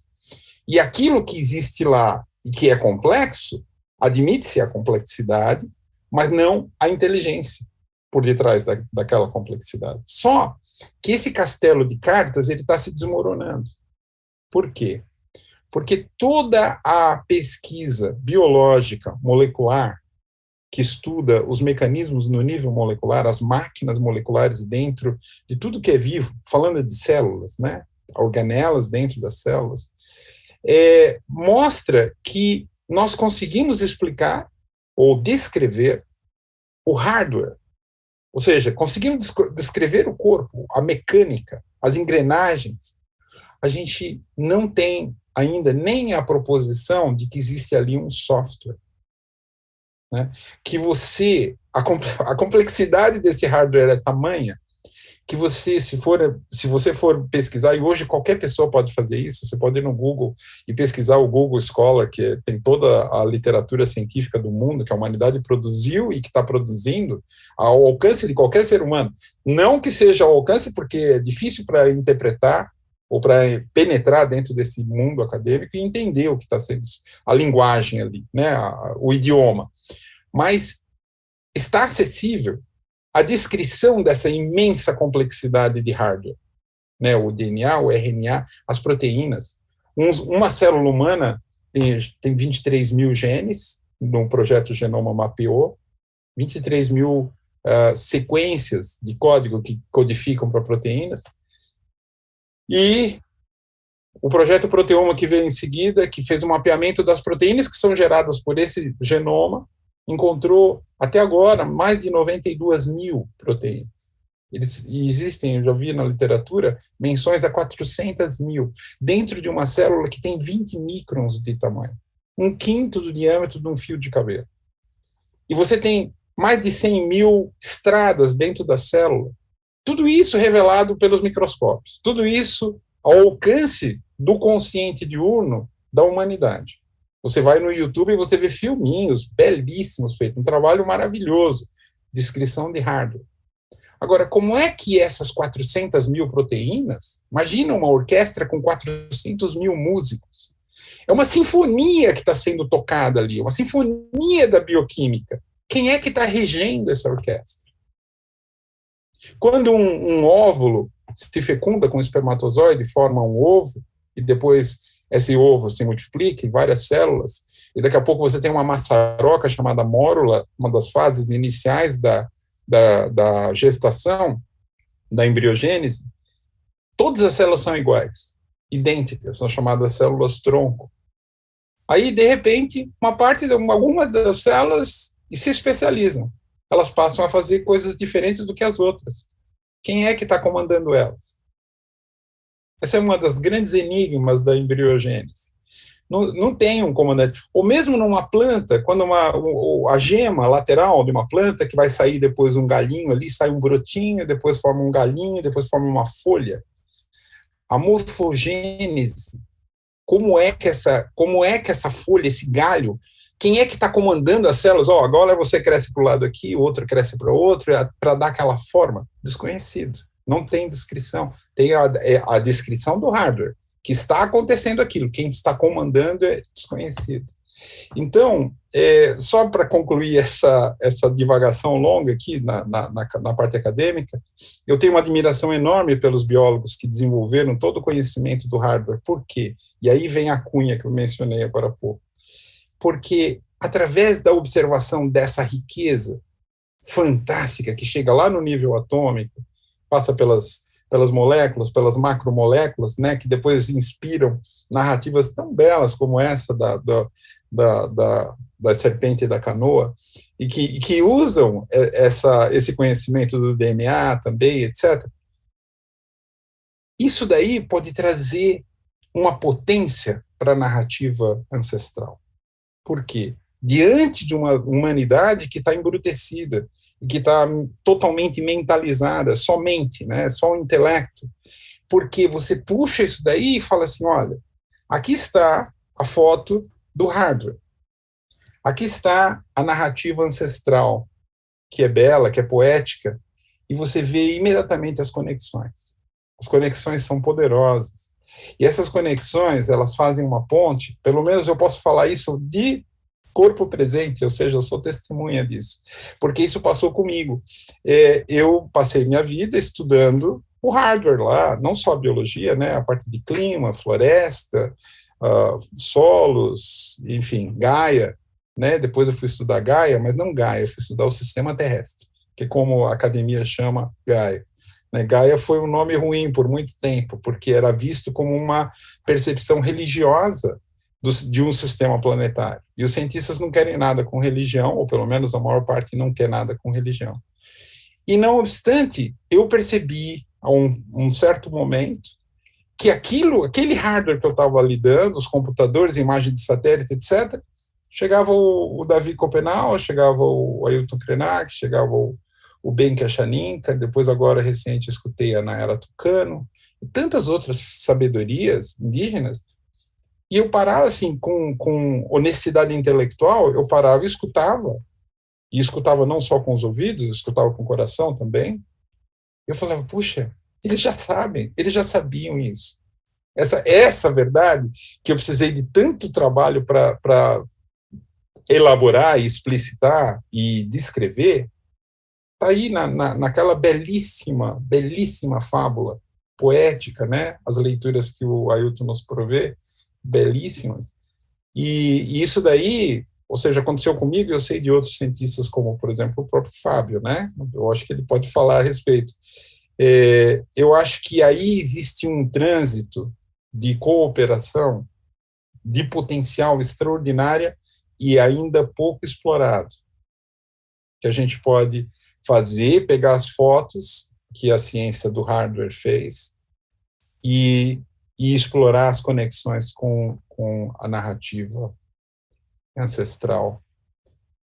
E aquilo que existe lá e que é complexo, admite-se a complexidade, mas não a inteligência por detrás daquela complexidade. Só que esse castelo de cartas ele está se desmoronando. Por quê? Porque toda a pesquisa biológica, molecular, que estuda os mecanismos no nível molecular, as máquinas moleculares dentro de tudo que é vivo, falando de células, né? Organelas dentro das células, mostra que nós conseguimos explicar ou descrever o hardware, ou seja, conseguimos descrever o corpo, a mecânica, as engrenagens. A gente não tem ainda nem a proposição de que existe ali um software. Né, que a complexidade desse hardware é tamanha que você, se você for pesquisar, e hoje qualquer pessoa pode fazer isso, você pode ir no Google e pesquisar o Google Scholar, que tem toda a literatura científica do mundo, que a humanidade produziu e que está produzindo, ao alcance de qualquer ser humano. Não que seja ao alcance, porque é difícil para interpretar ou para penetrar dentro desse mundo acadêmico e entender o que está sendo, a linguagem ali, né, o idioma. Mas está acessível a descrição dessa imensa complexidade de hardware, né, o DNA, o RNA, as proteínas. Uma célula humana tem 23 mil genes, no projeto Genoma Mapeou, 23 mil sequências de código que codificam para proteínas, e o projeto Proteoma, que veio em seguida, que fez um mapeamento das proteínas que são geradas por esse genoma, encontrou, até agora, mais de 92 mil proteínas. Existem, eu já vi na literatura, menções a 400 mil, dentro de uma célula que tem 20 microns de tamanho, 1/5 do diâmetro de um fio de cabelo. E você tem mais de 100 mil estradas dentro da célula. Tudo isso revelado pelos microscópios. Tudo isso ao alcance do consciente diurno da humanidade. Você vai no YouTube e você vê filminhos belíssimos feitos, um trabalho maravilhoso, descrição de hardware. Agora, como é que essas 400 mil proteínas, imagina uma orquestra com 400 mil músicos, é uma sinfonia que está sendo tocada ali, uma sinfonia da bioquímica. Quem é que está regendo essa orquestra? Quando um óvulo se fecunda com um espermatozoide, forma um ovo, e depois esse ovo se multiplica em várias células, e daqui a pouco você tem uma maçaroca chamada mórula, uma das fases iniciais da gestação, da embriogênese. Todas as células são iguais, idênticas, são chamadas células-tronco. Aí, de repente, algumas das células se especializam. Elas passam a fazer coisas diferentes do que as outras. Quem é que está comandando elas? Essa é uma das grandes enigmas da embriogênese. Não tem um comandante. Ou mesmo numa planta, quando a gema lateral de uma planta, que vai sair depois um galinho ali, sai um brotinho, depois forma um galinho, depois forma uma folha. A morfogênese, como é que essa folha, esse galho, quem é que está comandando as células? Agora você cresce para o lado aqui, o outro cresce para o outro, para dar aquela forma? Desconhecido. Não tem descrição. Tem a descrição do hardware, que está acontecendo aquilo. Quem está comandando é desconhecido. Então, só para concluir essa divagação longa aqui na parte acadêmica, eu tenho uma admiração enorme pelos biólogos que desenvolveram todo o conhecimento do hardware. Por quê? E aí vem a cunha que eu mencionei agora há pouco. Porque, através da observação dessa riqueza fantástica que chega lá no nível atômico, passa pelas moléculas, pelas macromoléculas, né, que depois inspiram narrativas tão belas como essa da serpente e da canoa, e que usam esse conhecimento do DNA também, etc. Isso daí pode trazer uma potência para a narrativa ancestral. Por quê? Diante de uma humanidade que está embrutecida, e que está totalmente mentalizada, somente, né, só o intelecto, porque você puxa isso daí e fala assim, olha, aqui está a foto do hardware, aqui está a narrativa ancestral, que é bela, que é poética, e você vê imediatamente as conexões. As conexões são poderosas, e essas conexões, elas fazem uma ponte, pelo menos eu posso falar isso de corpo presente, ou seja, eu sou testemunha disso, porque isso passou comigo. Eu passei minha vida estudando o hardware lá, não só a biologia, né, a parte de clima, floresta, solos, enfim, Gaia, né, depois eu fui estudar Gaia, mas não Gaia, eu fui estudar o sistema terrestre, que é como a academia chama Gaia. Gaia foi um nome ruim por muito tempo, porque era visto como uma percepção religiosa de um sistema planetário. E os cientistas não querem nada com religião, ou pelo menos a maior parte não quer nada com religião. E não obstante, eu percebi a um certo momento que aquele hardware que eu estava lidando, os computadores, imagem de satélite, etc., chegava o Davi Copenau, chegava o Ailton Krenak, chegava o o Ben Chaninka, depois agora recente escutei a Nayara Tucano, e tantas outras sabedorias indígenas, e eu parava assim, com honestidade intelectual, eu parava e escutava não só com os ouvidos, eu escutava com o coração também. Eu falava, puxa, eles já sabem, eles já sabiam isso. Essa verdade que eu precisei de tanto trabalho para elaborar, explicitar e descrever, está aí naquela belíssima fábula poética, né? As leituras que o Ailton nos provê, belíssimas. E isso daí, ou seja, aconteceu comigo, eu sei de outros cientistas, como, por exemplo, o próprio Fábio, né? Eu acho que ele pode falar a respeito. Eu acho que aí existe um trânsito de cooperação, de potencial extraordinária e ainda pouco explorado, que a gente pode fazer, pegar as fotos que a ciência do hardware fez e explorar as conexões com a narrativa ancestral.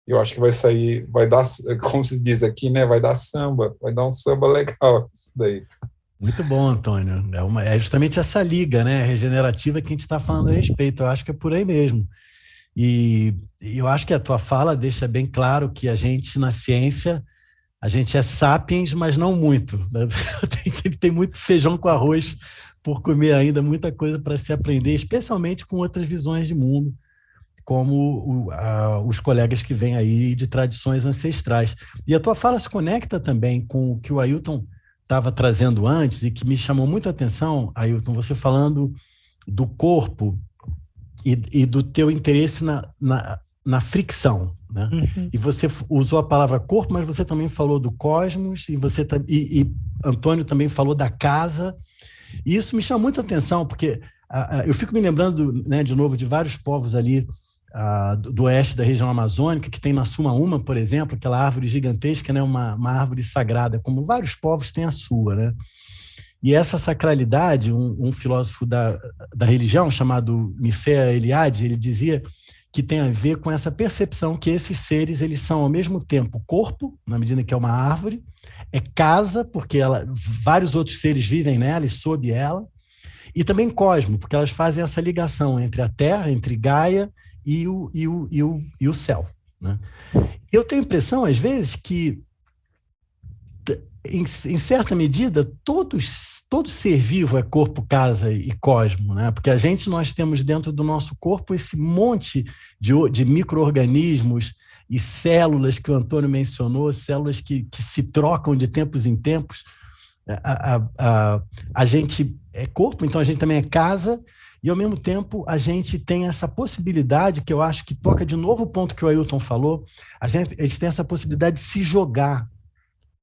Eu acho que vai dar, como se diz aqui, né, vai dar um samba legal isso daí. Muito bom, Antônio. É justamente essa liga, né, regenerativa que a gente está falando a respeito. Eu acho que é por aí mesmo. E eu acho que a tua fala deixa bem claro que a gente, na ciência, a gente é sapiens, mas não muito. Né? Tem muito feijão com arroz por comer ainda, muita coisa para se aprender, especialmente com outras visões de mundo, como os colegas que vêm aí de tradições ancestrais. E a tua fala se conecta também com o que o Ailton estava trazendo antes e que me chamou muito a atenção, Ailton, você falando do corpo e do teu interesse na fricção, né? Uhum. E você usou a palavra corpo, mas você também falou do cosmos e Antônio também falou da casa. E isso me chama muito a atenção, porque eu fico me lembrando, né, de novo, de vários povos ali do oeste da região amazônica, que tem na Sumaúma, por exemplo, aquela árvore gigantesca, né, uma árvore sagrada, como vários povos têm a sua, né? E essa sacralidade, um filósofo da religião chamado Mircea Eliade, ele dizia que tem a ver com essa percepção que esses seres, eles são ao mesmo tempo corpo, na medida que é uma árvore, é casa, porque vários outros seres vivem nela e sob ela, e também cosmo, porque elas fazem essa ligação entre a Terra, entre Gaia e o céu, né? Eu tenho a impressão, às vezes, que em certa medida, todo ser vivo é corpo, casa e cosmo, né? Porque nós temos dentro do nosso corpo esse monte de micro-organismos e células que o Antônio mencionou, células que se trocam de tempos em tempos. A gente é corpo, então a gente também é casa, e ao mesmo tempo a gente tem essa possibilidade, que eu acho que toca de novo o ponto que o Ailton falou, a gente tem essa possibilidade de se jogar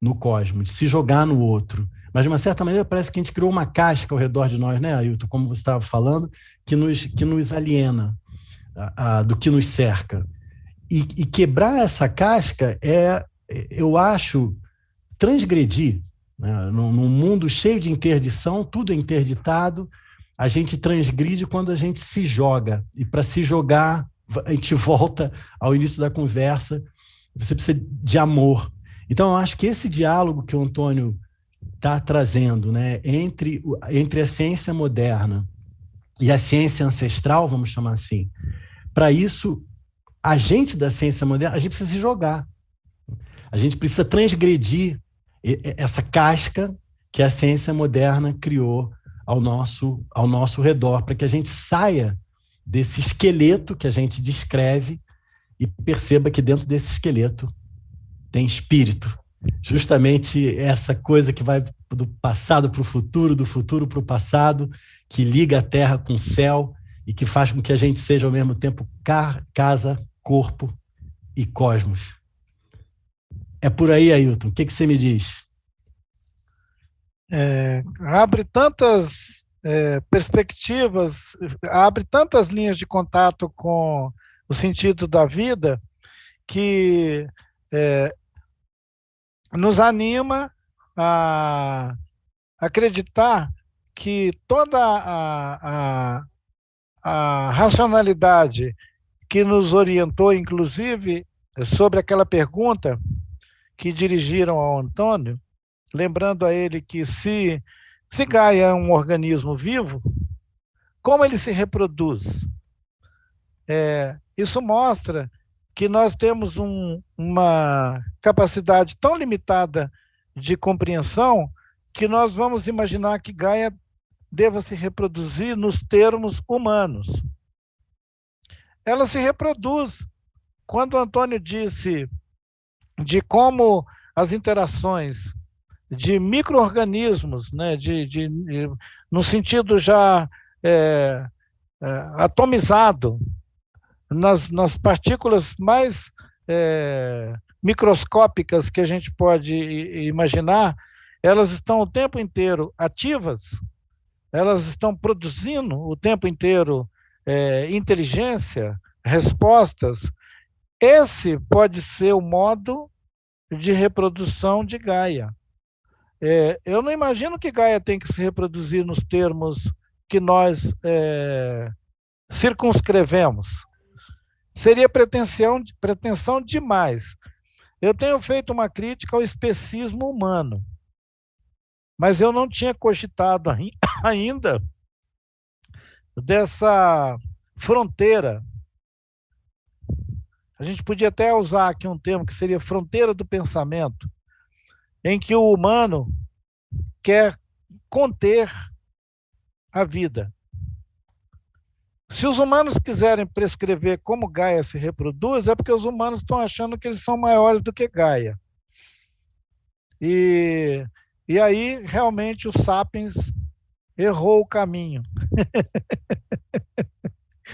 no cosmos, de se jogar no outro. Mas, de uma certa maneira, parece que a gente criou uma casca ao redor de nós, né, Ailton, como você estava falando, que nos aliena do que nos cerca. E quebrar essa casca eu acho, transgredir, né? Num mundo cheio de interdição, tudo é interditado, a gente transgride quando a gente se joga. E para se jogar, a gente volta ao início da conversa, você precisa de amor. Então, eu acho que esse diálogo que o Antônio está trazendo, né, entre a ciência moderna e a ciência ancestral, vamos chamar assim, para isso, a gente da ciência moderna, a gente precisa se jogar. A gente precisa transgredir essa casca que a ciência moderna criou ao nosso redor, para que a gente saia desse esqueleto que a gente descreve e perceba que dentro desse esqueleto tem espírito. Justamente essa coisa que vai do passado para o futuro, do futuro para o passado, que liga a Terra com o céu e que faz com que a gente seja ao mesmo tempo casa, corpo e cosmos. É por aí, Ailton. O que você me diz? Abre tantas perspectivas, abre tantas linhas de contato com o sentido da vida que nos anima a acreditar que toda a racionalidade que nos orientou, inclusive, sobre aquela pergunta que dirigiram ao Antônio, lembrando a ele que se Gaia é um organismo vivo, como ele se reproduz? Isso mostra que nós temos uma capacidade tão limitada de compreensão que nós vamos imaginar que Gaia deva se reproduzir nos termos humanos. Ela se reproduz. Quando o Antônio disse de como as interações de micro-organismos, né, no sentido já atomizado, nas partículas mais microscópicas que a gente pode imaginar, elas estão o tempo inteiro ativas, elas estão produzindo o tempo inteiro inteligência, respostas. Esse pode ser o modo de reprodução de Gaia. Eu não imagino que Gaia tem que se reproduzir nos termos que nós circunscrevemos. Seria pretensão demais. Eu tenho feito uma crítica ao especismo humano, mas eu não tinha cogitado ainda dessa fronteira. A gente podia até usar aqui um termo que seria fronteira do pensamento, em que o humano quer conter a vida. Se os humanos quiserem prescrever como Gaia se reproduz, é porque os humanos estão achando que eles são maiores do que Gaia. E aí, realmente, o Sapiens errou o caminho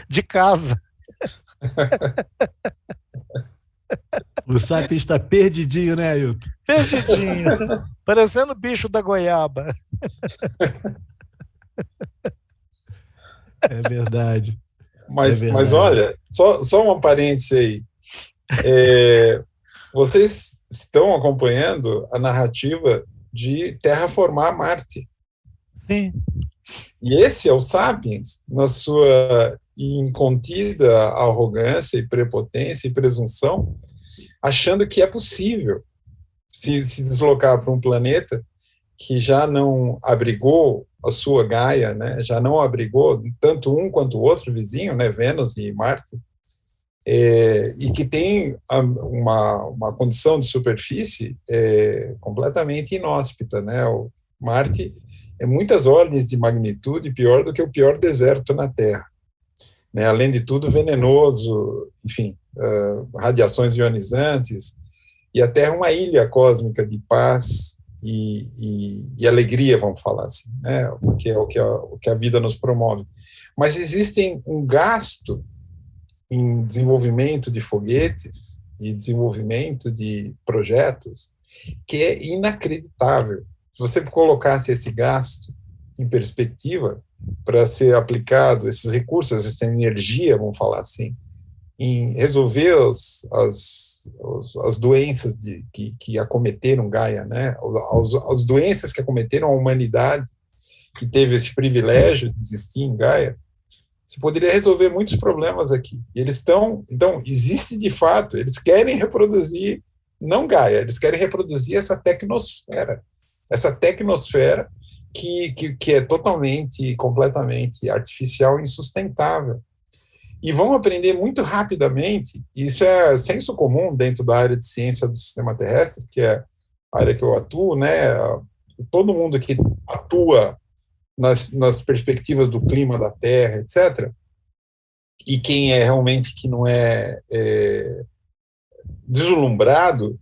de casa. O Sapiens está perdidinho, né, Ailton? Perdidinho, parecendo o bicho da goiaba. É verdade. Mas olha, só uma parêntese aí. Vocês estão acompanhando a narrativa de terraformar Marte. Sim. E esse é o Sapiens, na sua incontida arrogância e prepotência e presunção, achando que é possível se deslocar para um planeta que já não abrigou a sua Gaia, né? Já não abrigou tanto um quanto o outro vizinho, né? Vênus e Marte, e que tem uma condição de superfície completamente inóspita, né? O Marte é muitas ordens de magnitude pior do que o pior deserto na Terra, né? Além de tudo, venenoso, enfim, radiações ionizantes, e a Terra é uma ilha cósmica de paz e alegria, vamos falar assim, né? Porque é o que a vida nos promove. Mas existem um gasto em desenvolvimento de foguetes e desenvolvimento de projetos que é inacreditável. Se você colocasse esse gasto em perspectiva para ser aplicado, esses recursos, essa energia, vamos falar assim, em resolver as doenças que acometeram Gaia, né? As doenças que acometeram a humanidade, que teve esse privilégio de existir em Gaia, você poderia resolver muitos problemas aqui. E eles estão, então, existe de fato, eles querem reproduzir, não Gaia, eles querem reproduzir essa tecnosfera que é totalmente, completamente artificial e insustentável. E vão aprender muito rapidamente, isso é senso comum dentro da área de ciência do sistema terrestre, que é a área que eu atuo, né? Todo mundo que atua nas perspectivas do clima da Terra, etc., e quem é realmente que não é deslumbrado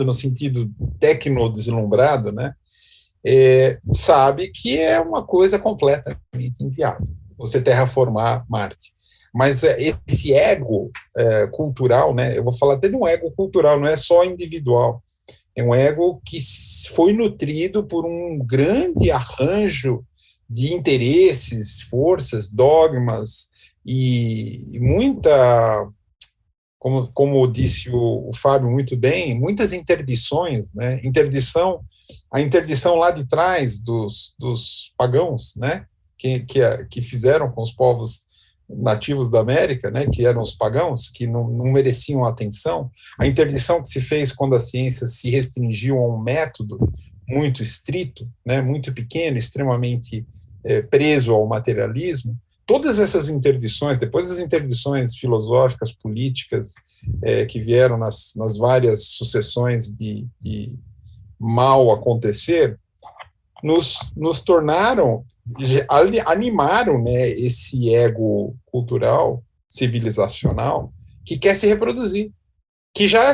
no sentido tecno-deslumbrado, né? Sabe que é uma coisa completamente inviável, você terraformar Marte. Mas esse ego cultural, né, eu vou falar até de um ego cultural, não é só individual, é um ego que foi nutrido por um grande arranjo de interesses, forças, dogmas e muita, como disse o Fábio muito bem, muitas interdições, né? A interdição lá de trás dos pagãos, né? Que fizeram com os povos nativos da América, né, que eram os pagãos, que não mereciam atenção, a interdição que se fez quando a ciência se restringiu a um método muito estrito, né, muito pequeno, extremamente preso ao materialismo, todas essas interdições, depois das interdições filosóficas, políticas, que vieram nas várias sucessões de mal acontecer, nos tornaram, animaram, né, esse ego cultural, civilizacional, que quer se reproduzir, que já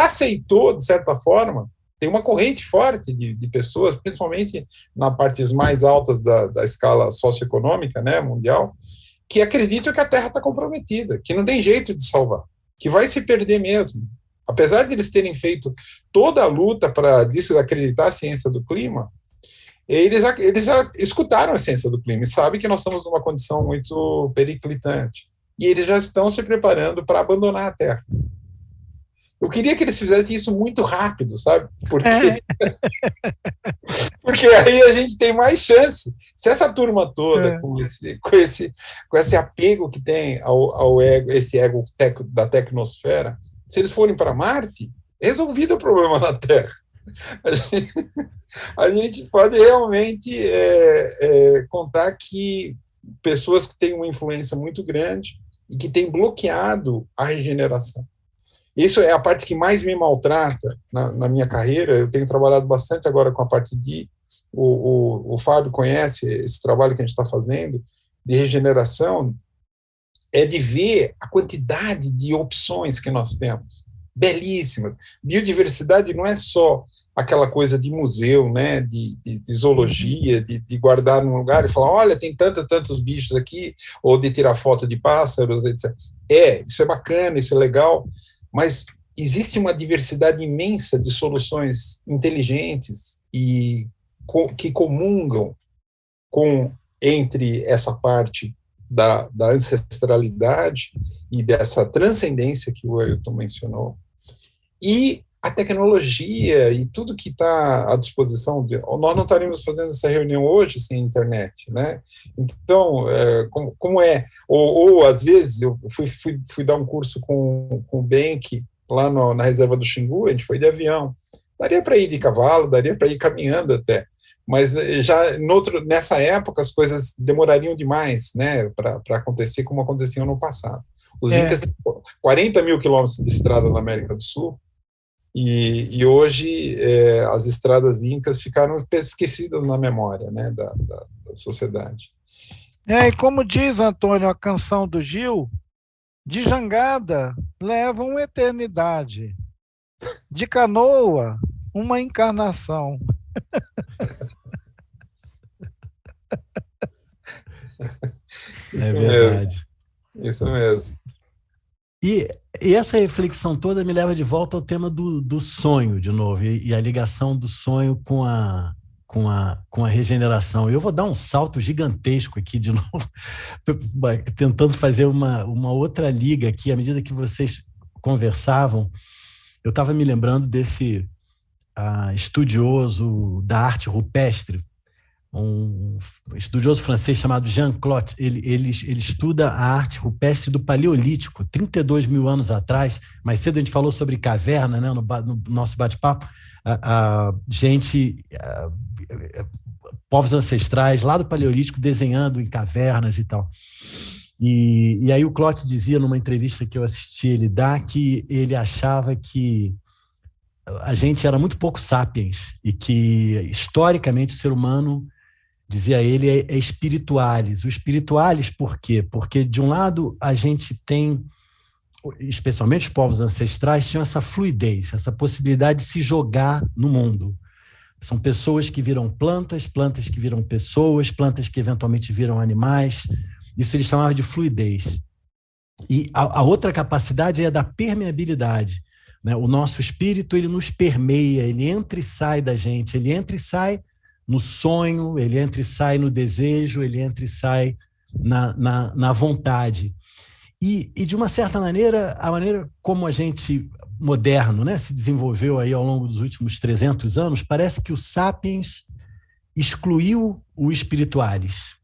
aceitou, de certa forma. Tem uma corrente forte de pessoas, principalmente nas partes mais altas da escala socioeconômica, né, mundial, que acreditam que a Terra está comprometida, que não tem jeito de salvar, que vai se perder mesmo. Apesar de eles terem feito toda a luta para desacreditar a ciência do clima, eles escutaram a ciência do clima e sabem que nós estamos numa condição muito periclitante. E eles já estão se preparando para abandonar a Terra. Eu queria que eles fizessem isso muito rápido, sabe? Porque aí a gente tem mais chance. Se essa turma toda, com esse apego que tem ao ego, esse ego da tecnosfera, se eles forem para Marte, resolvido o problema na Terra. A gente pode realmente contar que pessoas que têm uma influência muito grande e que têm bloqueado a regeneração. Isso é a parte que mais me maltrata na minha carreira. Eu tenho trabalhado bastante agora com a parte o Fábio conhece esse trabalho que a gente está fazendo, de regeneração, é de ver a quantidade de opções que nós temos, belíssimas. Biodiversidade não é só aquela coisa de museu, né, de zoologia, de guardar num lugar e falar, olha, tem tantos bichos aqui, ou de tirar foto de pássaros, etc. Isso é bacana, isso é legal, mas existe uma diversidade imensa de soluções inteligentes e que comungam entre essa parte da ancestralidade e dessa transcendência que o Ailton mencionou, e a tecnologia e tudo que está à disposição. Nós não estaríamos fazendo essa reunião hoje sem internet, né? Então, como é? Ou às vezes, eu fui dar um curso com o Benck, lá na reserva do Xingu, a gente foi de avião. Daria para ir de cavalo, daria para ir caminhando até. Mas já nessa época as coisas demorariam demais, né, para acontecer como aconteciam no passado. Os Incas têm 40 mil quilômetros de estrada na América do Sul, e hoje as estradas incas ficaram esquecidas na memória, né, da sociedade. E como diz, Antônio, a canção do Gil, de jangada leva uma eternidade, de canoa uma encarnação. É verdade. Isso mesmo. E essa reflexão toda me leva de volta ao tema do sonho, de novo, e a ligação do sonho com a regeneração. Eu vou dar um salto gigantesco aqui de novo, tentando fazer uma outra liga aqui. À medida que vocês conversavam, eu estava me lembrando desse estudioso da arte rupestre, um estudioso francês chamado Jean Clot. Ele estuda a arte rupestre do Paleolítico, 32 mil anos atrás. Mais cedo a gente falou sobre caverna, né, no nosso bate-papo. Povos ancestrais lá do Paleolítico desenhando em cavernas e tal. E aí o Clot dizia numa entrevista que eu assisti ele dar que ele achava que a gente era muito pouco sapiens e que historicamente o ser humano, dizia ele, é espiritualis. O espiritualis por quê? Porque de um lado a gente tem, especialmente os povos ancestrais, tinham essa fluidez, essa possibilidade de se jogar no mundo. São pessoas que viram plantas, plantas que viram pessoas, plantas que eventualmente viram animais. Isso eles chamavam de fluidez. E a outra capacidade é a da permeabilidade, né? O nosso espírito, ele nos permeia, ele entra e sai da gente, ele entra e sai no sonho, ele entra e sai no desejo, ele entra e sai na vontade. E de uma certa maneira, a maneira como a gente moderno, né, se desenvolveu aí ao longo dos últimos 300 anos, parece que o Sapiens excluiu o espiritualis.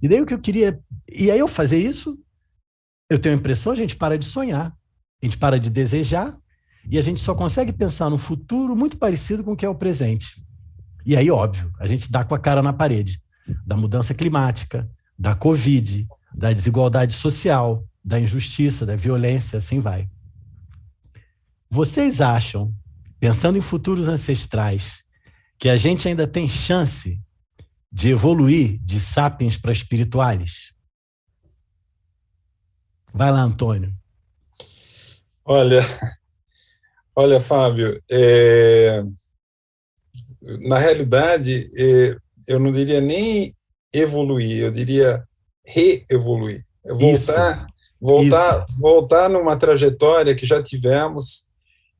E daí o que eu queria... E aí eu fazer isso Eu tenho a impressão que a gente para de sonhar, a gente para de desejar, e a gente só consegue pensar no futuro muito parecido com o que é o presente. E aí, óbvio, a gente dá com a cara na parede da mudança climática, da Covid, da desigualdade social, da injustiça, da violência, assim vai. Vocês acham, pensando em futuros ancestrais, que a gente ainda tem chance de evoluir de sapiens para espirituais? Vai lá, Antônio. Olha, Fábio, na realidade, eu não diria nem evoluir, eu diria reevoluir. Voltar numa trajetória que já tivemos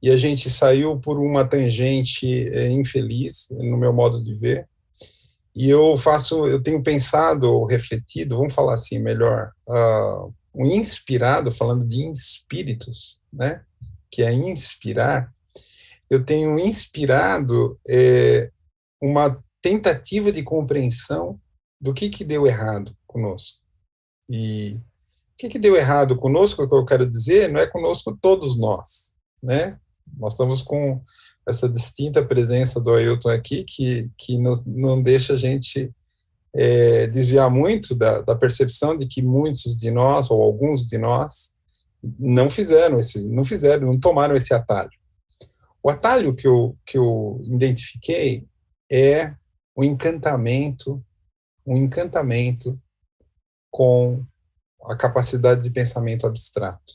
e a gente saiu por uma tangente infeliz, no meu modo de ver. E eu tenho pensado ou refletido, vamos falar assim melhor, um inspirado, falando de espíritos, né? Que é inspirar. Eu tenho inspirado uma tentativa de compreensão do que deu errado conosco. E o que deu errado conosco, o que eu quero dizer, não é conosco todos nós, né? Nós estamos com essa distinta presença do Ailton aqui, que não deixa a gente desviar muito da percepção de que muitos de nós, ou alguns de nós, não tomaram esse atalho. O atalho que eu identifiquei é um encantamento com a capacidade de pensamento abstrato,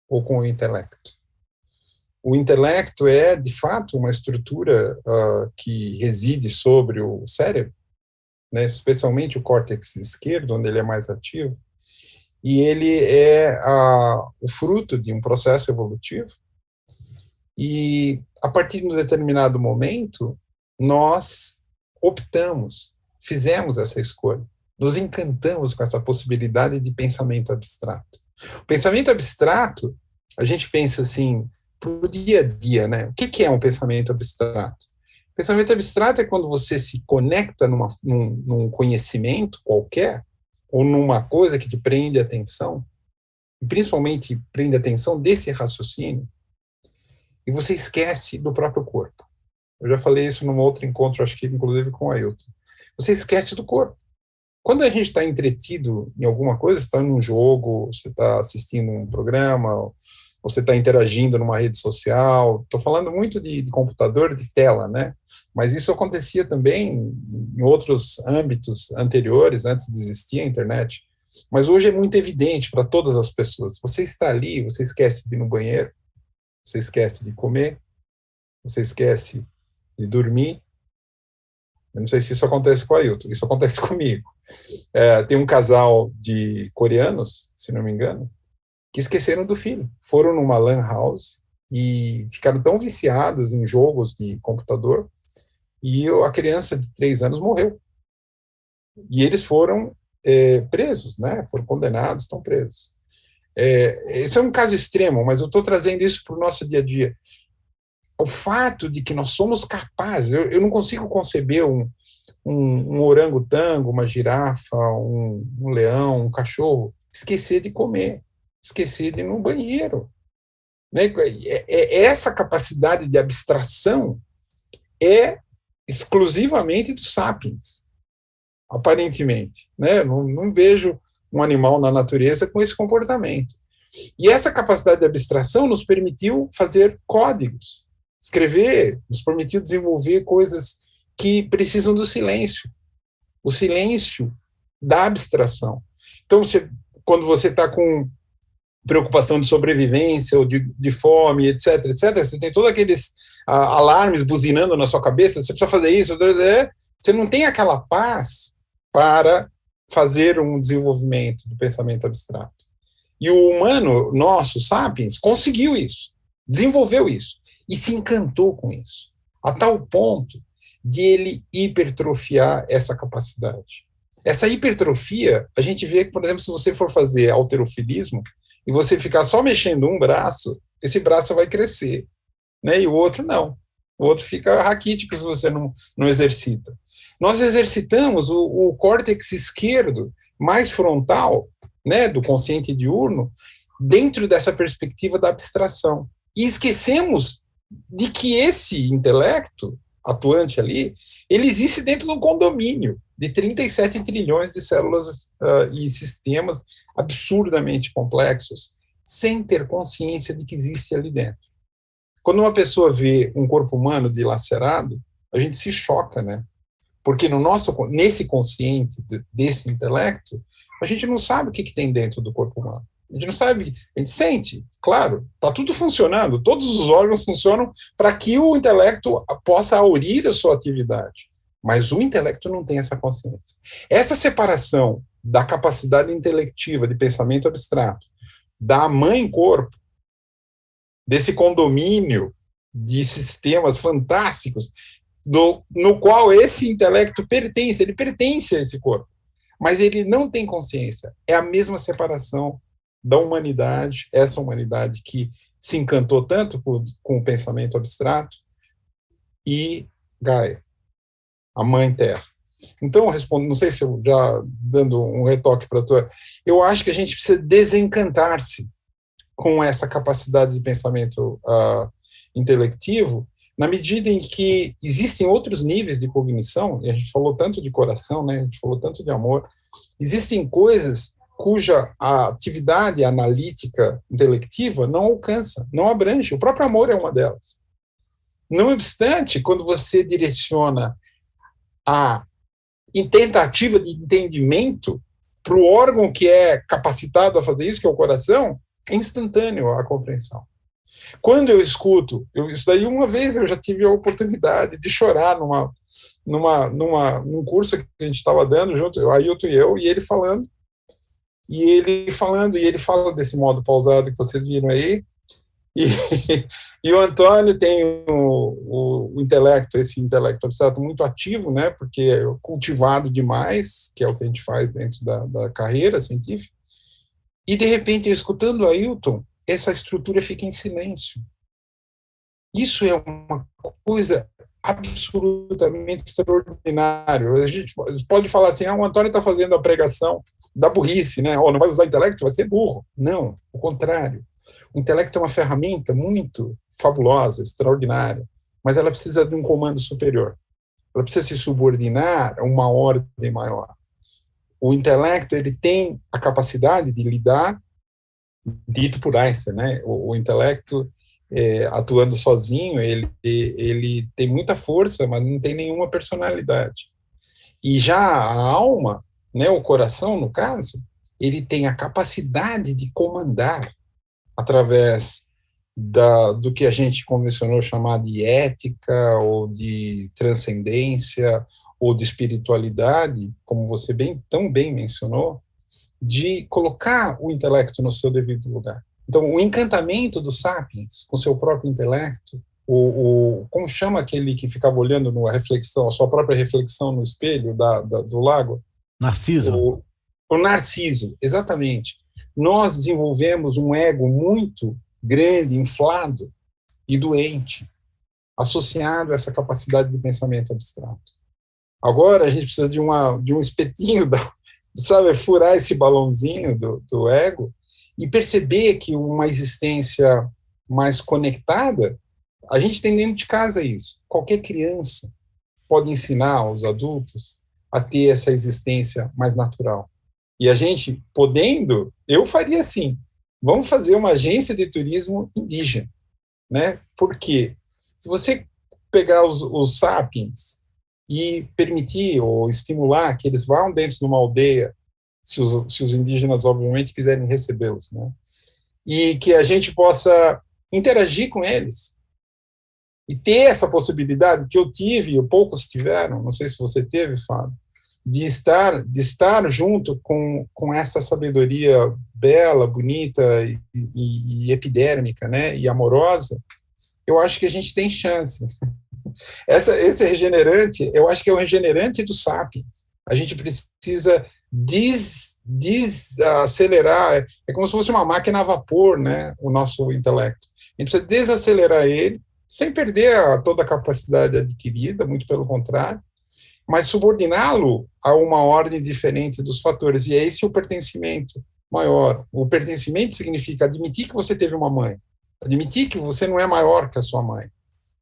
ou com o intelecto. O intelecto é, de fato, uma estrutura que reside sobre o cérebro, né, especialmente o córtex esquerdo, onde ele é mais ativo, e ele é o fruto de um processo evolutivo, e a partir de um determinado momento, nós fizemos essa escolha, nos encantamos com essa possibilidade de pensamento abstrato. O pensamento abstrato, a gente pensa assim, para o dia a dia, né? O que é um pensamento abstrato? O pensamento abstrato é quando você se conecta num conhecimento qualquer, ou numa coisa que te prende a atenção, e principalmente prende a atenção desse raciocínio, e você esquece do próprio corpo. Eu já falei isso num outro encontro, acho que inclusive com o Ailton. Você esquece do corpo. Quando a gente está entretido em alguma coisa, você está num jogo, você está assistindo um programa, você está interagindo numa rede social, estou falando muito de computador, de tela, né? Mas isso acontecia também em outros âmbitos anteriores, antes de existir a internet. Mas hoje é muito evidente para todas as pessoas. Você está ali, você esquece de ir no banheiro, você esquece de comer, você esquece de dormir. Eu não sei se isso acontece com a Ailton, isso acontece comigo. Tem um casal de coreanos, se não me engano, que esqueceram do filho. Foram numa LAN house e ficaram tão viciados em jogos de computador e a criança de 3 anos morreu. E eles foram presos, né? Foram condenados, estão presos. Esse é um caso extremo, mas eu estou trazendo isso para o nosso dia a dia. O fato de que nós somos capazes, eu não consigo conceber um orangotango, uma girafa, um leão, um cachorro, esquecer de comer, esquecer de ir no banheiro. Né? Essa capacidade de abstração é exclusivamente dos sapiens, aparentemente. Né? Não vejo um animal na natureza com esse comportamento. E essa capacidade de abstração nos permitiu fazer códigos, escrever, nos permitiu desenvolver coisas que precisam do silêncio. O silêncio da abstração. Então, quando você está com preocupação de sobrevivência ou de fome, etc., você tem todos aqueles alarmes buzinando na sua cabeça, você precisa fazer isso, você não tem aquela paz para fazer um desenvolvimento do pensamento abstrato. E o humano, nosso, Sapiens, conseguiu isso, desenvolveu isso, e se encantou com isso, a tal ponto de ele hipertrofiar essa capacidade. Essa hipertrofia, a gente vê que, por exemplo, se você for fazer halterofilismo, e você ficar só mexendo um braço, esse braço vai crescer, né? E o outro não. O outro fica raquítico se você não exercita. Nós exercitamos o córtex esquerdo, mais frontal, né, do consciente diurno, dentro dessa perspectiva da abstração. E esquecemos de que esse intelecto atuante ali, ele existe dentro de um condomínio de 37 trilhões de células e sistemas absurdamente complexos, sem ter consciência de que existe ali dentro. Quando uma pessoa vê um corpo humano dilacerado, a gente se choca, né? Porque nesse consciente desse intelecto, a gente não sabe o que tem dentro do corpo humano. A gente não sabe, a gente sente, claro, está tudo funcionando, todos os órgãos funcionam para que o intelecto possa aurir a sua atividade. Mas o intelecto não tem essa consciência. Essa separação da capacidade intelectiva de pensamento abstrato, da mãe-corpo, desse condomínio de sistemas fantásticos, no qual esse intelecto pertence, ele pertence a esse corpo, mas ele não tem consciência. É a mesma separação da humanidade, essa humanidade que se encantou tanto com o pensamento abstrato, e Gaia, a Mãe Terra. Então, eu respondo, não sei se eu já dando um retoque para a tua, eu acho que a gente precisa desencantar-se com essa capacidade de pensamento intelectivo, na medida em que existem outros níveis de cognição, e a gente falou tanto de coração, né, a gente falou tanto de amor, existem coisas cuja a atividade analítica intelectiva não alcança, não abrange. O próprio amor é uma delas. Não obstante, quando você direciona a tentativa de entendimento para o órgão que é capacitado a fazer isso, que é o coração, é instantâneo a compreensão. Quando eu escuto, isso daí uma vez eu já tive a oportunidade de chorar num curso que a gente estava dando junto, o Ailton e eu, e ele fala desse modo pausado que vocês viram aí, e o Antônio tem o intelecto, esse intelecto abstrato muito ativo, né, porque é cultivado demais, que é o que a gente faz dentro da carreira científica, e de repente, escutando o Ailton, essa estrutura fica em silêncio. Isso é uma coisa absolutamente extraordinária. A gente pode falar assim, o Antônio está fazendo a pregação da burrice, né? Não vai usar intelecto, vai ser burro. Não, o contrário. O intelecto é uma ferramenta muito fabulosa, extraordinária, mas ela precisa de um comando superior. Ela precisa se subordinar a uma ordem maior. O intelecto, ele tem a capacidade de lidar, dito por Einstein, né? O intelecto, atuando sozinho, ele tem muita força, mas não tem nenhuma personalidade. E já a alma, né, o coração, no caso, ele tem a capacidade de comandar através do que a gente convencionou chamar de ética, ou de transcendência, ou de espiritualidade, como você tão bem mencionou, de colocar o intelecto no seu devido lugar. Então, o encantamento dos sapiens com seu próprio intelecto, como chama aquele que ficava olhando a sua própria reflexão no espelho do lago? Narciso. O Narciso, exatamente. Nós desenvolvemos um ego muito grande, inflado e doente, associado a essa capacidade de pensamento abstrato. Agora, a gente precisa de um espetinho, sabe, furar esse balãozinho do ego e perceber que uma existência mais conectada, a gente tem dentro de casa isso. Qualquer criança pode ensinar aos adultos a ter essa existência mais natural. E a gente, podendo, eu faria assim, vamos fazer uma agência de turismo indígena, né? Porque se você pegar os sapiens e permitir ou estimular que eles vão dentro de uma aldeia, se os indígenas, obviamente, quiserem recebê-los, né? E que a gente possa interagir com eles e ter essa possibilidade que eu tive e poucos tiveram, não sei se você teve, Fábio, de estar junto com essa sabedoria bela, bonita e epidérmica, né, e amorosa. Eu acho que a gente tem chance. Esse regenerante, eu acho que é o regenerante dos sapiens. A gente precisa desacelerar, é como se fosse uma máquina a vapor, né, o nosso intelecto. A gente precisa desacelerar ele, sem perder toda a capacidade adquirida, muito pelo contrário, mas subordiná-lo a uma ordem diferente dos fatores. E é esse o pertencimento maior. O pertencimento significa admitir que você teve uma mãe, admitir que você não é maior que a sua mãe,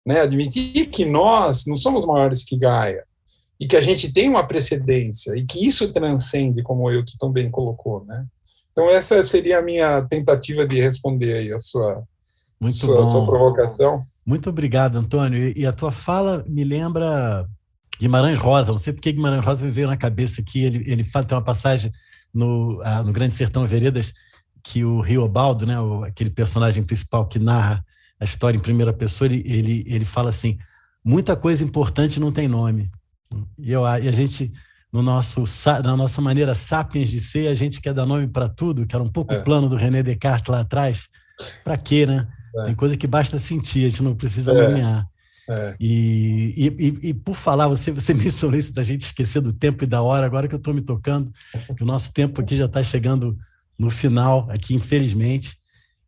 né? Admitir que nós não somos maiores que Gaia, e que a gente tem uma precedência, e que isso transcende, como o Ailton também colocou, né? Então, essa seria a minha tentativa de responder aí a sua provocação. Muito obrigado, Antônio. E a tua fala me lembra Guimarães Rosa. Não sei porque Guimarães Rosa me veio na cabeça aqui. Ele fala, tem uma passagem no Grande Sertão Veredas, que o Riobaldo, né, aquele personagem principal que narra a história em primeira pessoa, ele fala assim: muita coisa importante não tem nome. E a gente, na nossa maneira sapiens de ser, a gente quer dar nome para tudo, que era um pouco o plano do René Descartes lá atrás. Para quê, né? Tem coisa que basta sentir, a gente não precisa nomear. E por falar, você mencionou isso da gente esquecer do tempo e da hora, agora que eu estou me tocando, que o nosso tempo aqui já está chegando no final, aqui, infelizmente,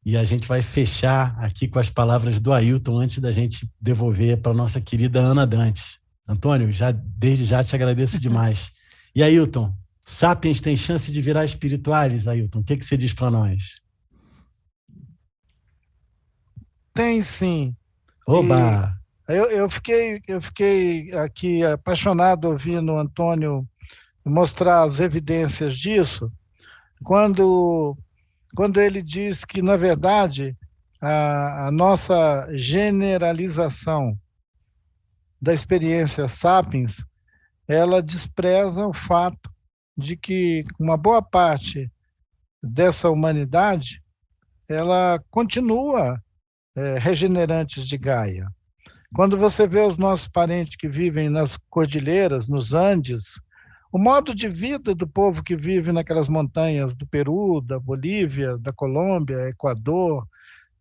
e a gente vai fechar aqui com as palavras do Ailton antes da gente devolver para a nossa querida Ana Dantes. Antônio, desde já te agradeço demais. E Ailton, Sapiens tem chance de virar espirituais, Ailton? O que você diz para nós? Tem sim. Oba! Eu fiquei aqui apaixonado ouvindo o Antônio mostrar as evidências disso, quando ele diz que, na verdade, a nossa generalização da experiência Sapiens, ela despreza o fato de que uma boa parte dessa humanidade, ela continua regenerantes de Gaia. Quando você vê os nossos parentes que vivem nas cordilheiras, nos Andes, o modo de vida do povo que vive naquelas montanhas do Peru, da Bolívia, da Colômbia, Equador,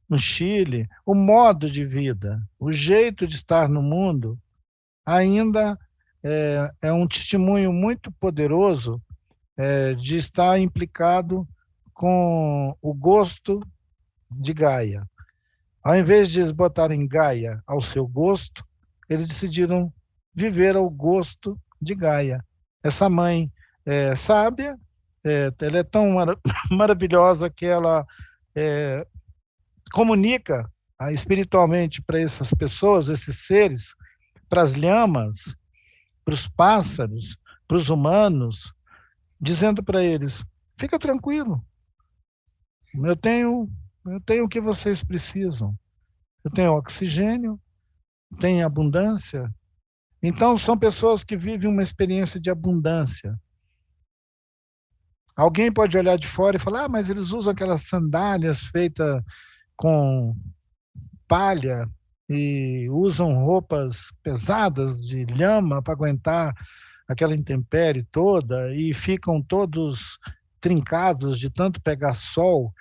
no Chile, o modo de vida, o jeito de estar no mundo, ainda é um testemunho muito poderoso de estar implicado com o gosto de Gaia. Ao invés de eles botarem Gaia ao seu gosto, eles decidiram viver ao gosto de Gaia. Essa mãe sábia, ela é tão maravilhosa que ela comunica espiritualmente para essas pessoas, esses seres, para as lhamas, para os pássaros, para os humanos, dizendo para eles: fica tranquilo, eu tenho o que vocês precisam. Eu tenho oxigênio, tenho abundância. Então, são pessoas que vivem uma experiência de abundância. Alguém pode olhar de fora e falar: mas eles usam aquelas sandálias feitas com palha e usam roupas pesadas de lhama para aguentar aquela intempérie toda e ficam todos trincados de tanto pegar sol.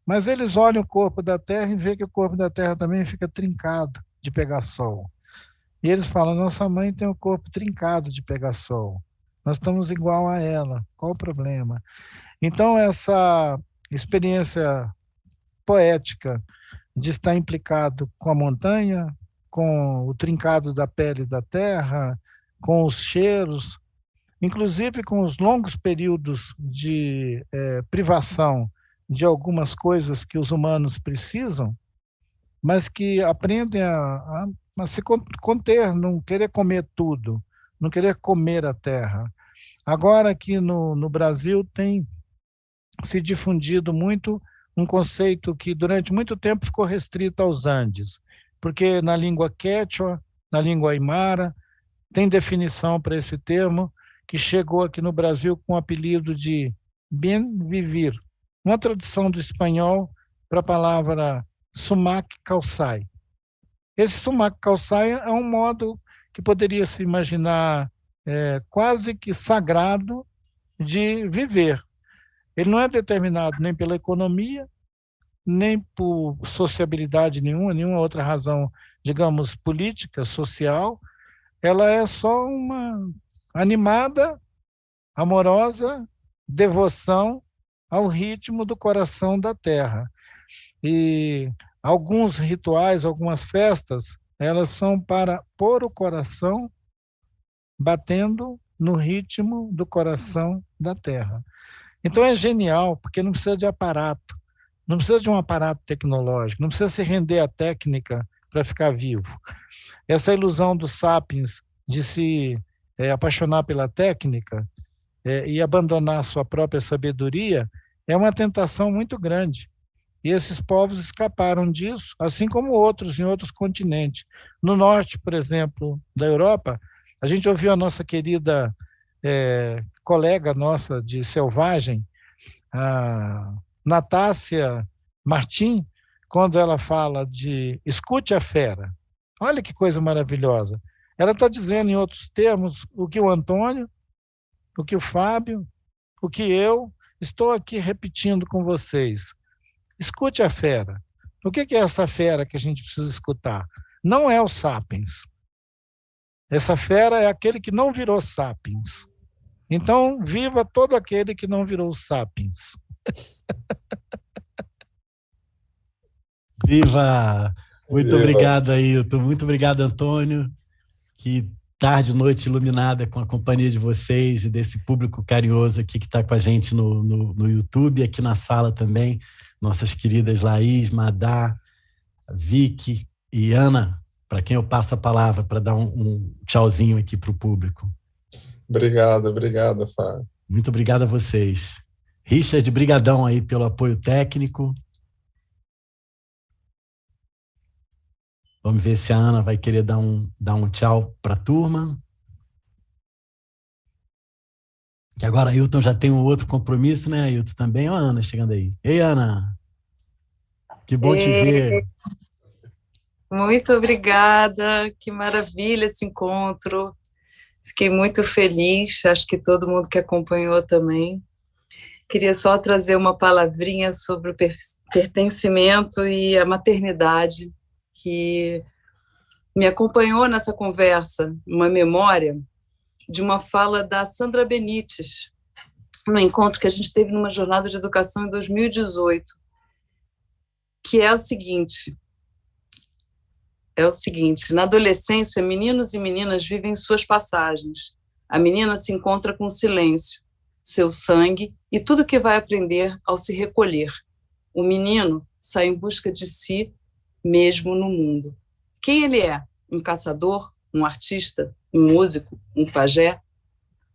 Mas eles olham o corpo da Terra e veem que o corpo da Terra também fica trincado de pegar sol. E eles falam: nossa mãe tem o corpo trincado de pegar sol. Nós estamos igual a ela. Qual o problema? Então, essa experiência poética de estar implicado com a montanha, com o trincado da pele da terra, com os cheiros, inclusive com os longos períodos de privação de algumas coisas que os humanos precisam, mas que aprendem a se conter, não querer comer tudo, não querer comer a terra. Agora, aqui no Brasil, tem se difundido muito um conceito que durante muito tempo ficou restrito aos Andes, porque na língua quechua, na língua aimara, tem definição para esse termo, que chegou aqui no Brasil com o apelido de bem vivir, uma tradução do espanhol para a palavra sumac calçai. Esse sumac calçai é um modo que poderia se imaginar quase que sagrado de viver. Ele não é determinado nem pela economia, nem por sociabilidade nenhuma outra razão, digamos, política, social. Ela é só uma animada, amorosa devoção ao ritmo do coração da terra. E alguns rituais, algumas festas, elas são para pôr o coração batendo no ritmo do coração da terra. Então é genial, porque não precisa de aparato, não precisa de um aparato tecnológico, não precisa se render à técnica para ficar vivo. Essa ilusão dos sapiens de se apaixonar pela técnica e abandonar sua própria sabedoria é uma tentação muito grande. E esses povos escaparam disso, assim como outros em outros continentes. No norte, por exemplo, da Europa, a gente ouviu a nossa querida colega nossa de Selvagem, a Natácia Martim, quando ela fala de escute a fera. Olha que coisa maravilhosa. Ela está dizendo, em outros termos, o que o Antônio, o que o Fábio, o que eu estou aqui repetindo com vocês. Escute a fera. O que é essa fera que a gente precisa escutar? Não é o sapiens. Essa fera é aquele que não virou sapiens. Então, viva todo aquele que não virou sapiens. Viva! Muito obrigado, Ailton. Muito obrigado, Antônio. Que tarde e noite iluminada com a companhia de vocês e desse público carinhoso aqui que está com a gente no YouTube, aqui na sala também. Nossas queridas Laís, Madá, Vicky e Ana, para quem eu passo a palavra para dar um tchauzinho aqui para o público. Obrigado, Fábio. Muito obrigado a vocês. Richard, brigadão aí pelo apoio técnico. Vamos ver se a Ana vai querer dar um tchau para a turma. Que agora a Ailton já tem um outro compromisso, né, Ailton? Também, ó, a Ana chegando aí. Ei, Ana! Que bom te ver. Muito obrigada, que maravilha esse encontro. Fiquei muito feliz, acho que todo mundo que acompanhou também. Queria só trazer uma palavrinha sobre o pertencimento e a maternidade, que me acompanhou nessa conversa, uma memória de uma fala da Sandra Benites, no encontro que a gente teve numa jornada de educação em 2018, que é o seguinte, na adolescência, meninos e meninas vivem suas passagens. A menina se encontra com o silêncio, seu sangue e tudo que vai aprender ao se recolher. O menino sai em busca de si mesmo no mundo. Quem ele é? Um caçador? Um artista? Um músico? Um pajé?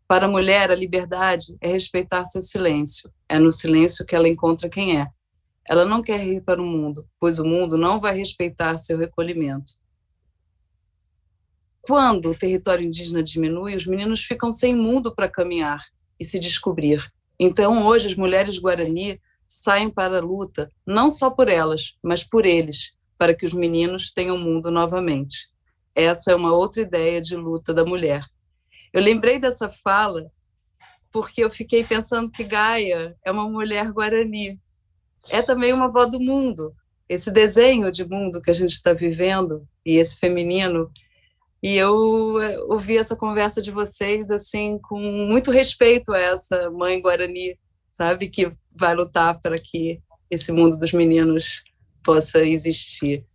Para a mulher, a liberdade é respeitar seu silêncio. É no silêncio que ela encontra quem é. Ela não quer ir para o mundo, pois o mundo não vai respeitar seu recolhimento. Quando o território indígena diminui, os meninos ficam sem mundo para caminhar e se descobrir. Então, hoje, as mulheres Guarani saem para a luta, não só por elas, mas por eles, para que os meninos tenham mundo novamente. Essa é uma outra ideia de luta da mulher. Eu lembrei dessa fala porque eu fiquei pensando que Gaia é uma mulher Guarani. É também uma avó do mundo, esse desenho de mundo que a gente está vivendo, e esse feminino. E eu ouvi essa conversa de vocês assim com muito respeito a essa mãe Guarani, sabe, que vai lutar para que esse mundo dos meninos possa existir.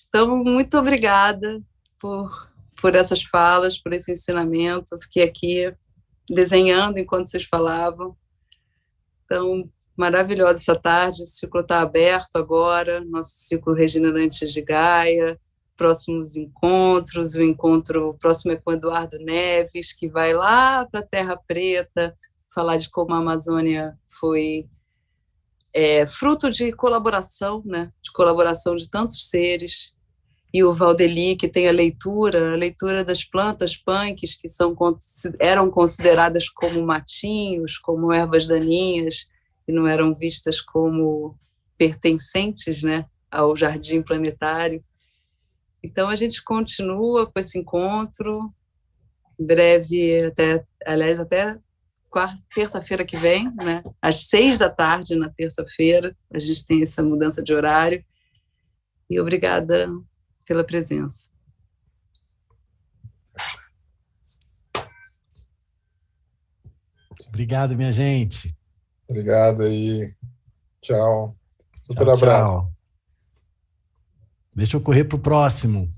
Então, muito obrigada por essas falas, por esse ensinamento. Fiquei aqui desenhando enquanto vocês falavam. Então, maravilhosa essa tarde, o ciclo está aberto agora, nosso ciclo Regenerantes de Gaia, próximos encontros, o próximo é com o Eduardo Neves, que vai lá para a Terra Preta, falar de como a Amazônia foi fruto de colaboração, né? De colaboração de tantos seres, e o Valdeli, que tem a leitura das plantas punks, que eram consideradas como matinhos, como ervas daninhas, e não eram vistas como pertencentes, né, ao jardim planetário. Então, a gente continua com esse encontro, em breve, até terça-feira que vem, né, às 6h na terça-feira, a gente tem essa mudança de horário, e obrigada pela presença. Obrigado, minha gente. Obrigado aí. Tchau. Super abraço. Tchau. Deixa eu correr para o próximo.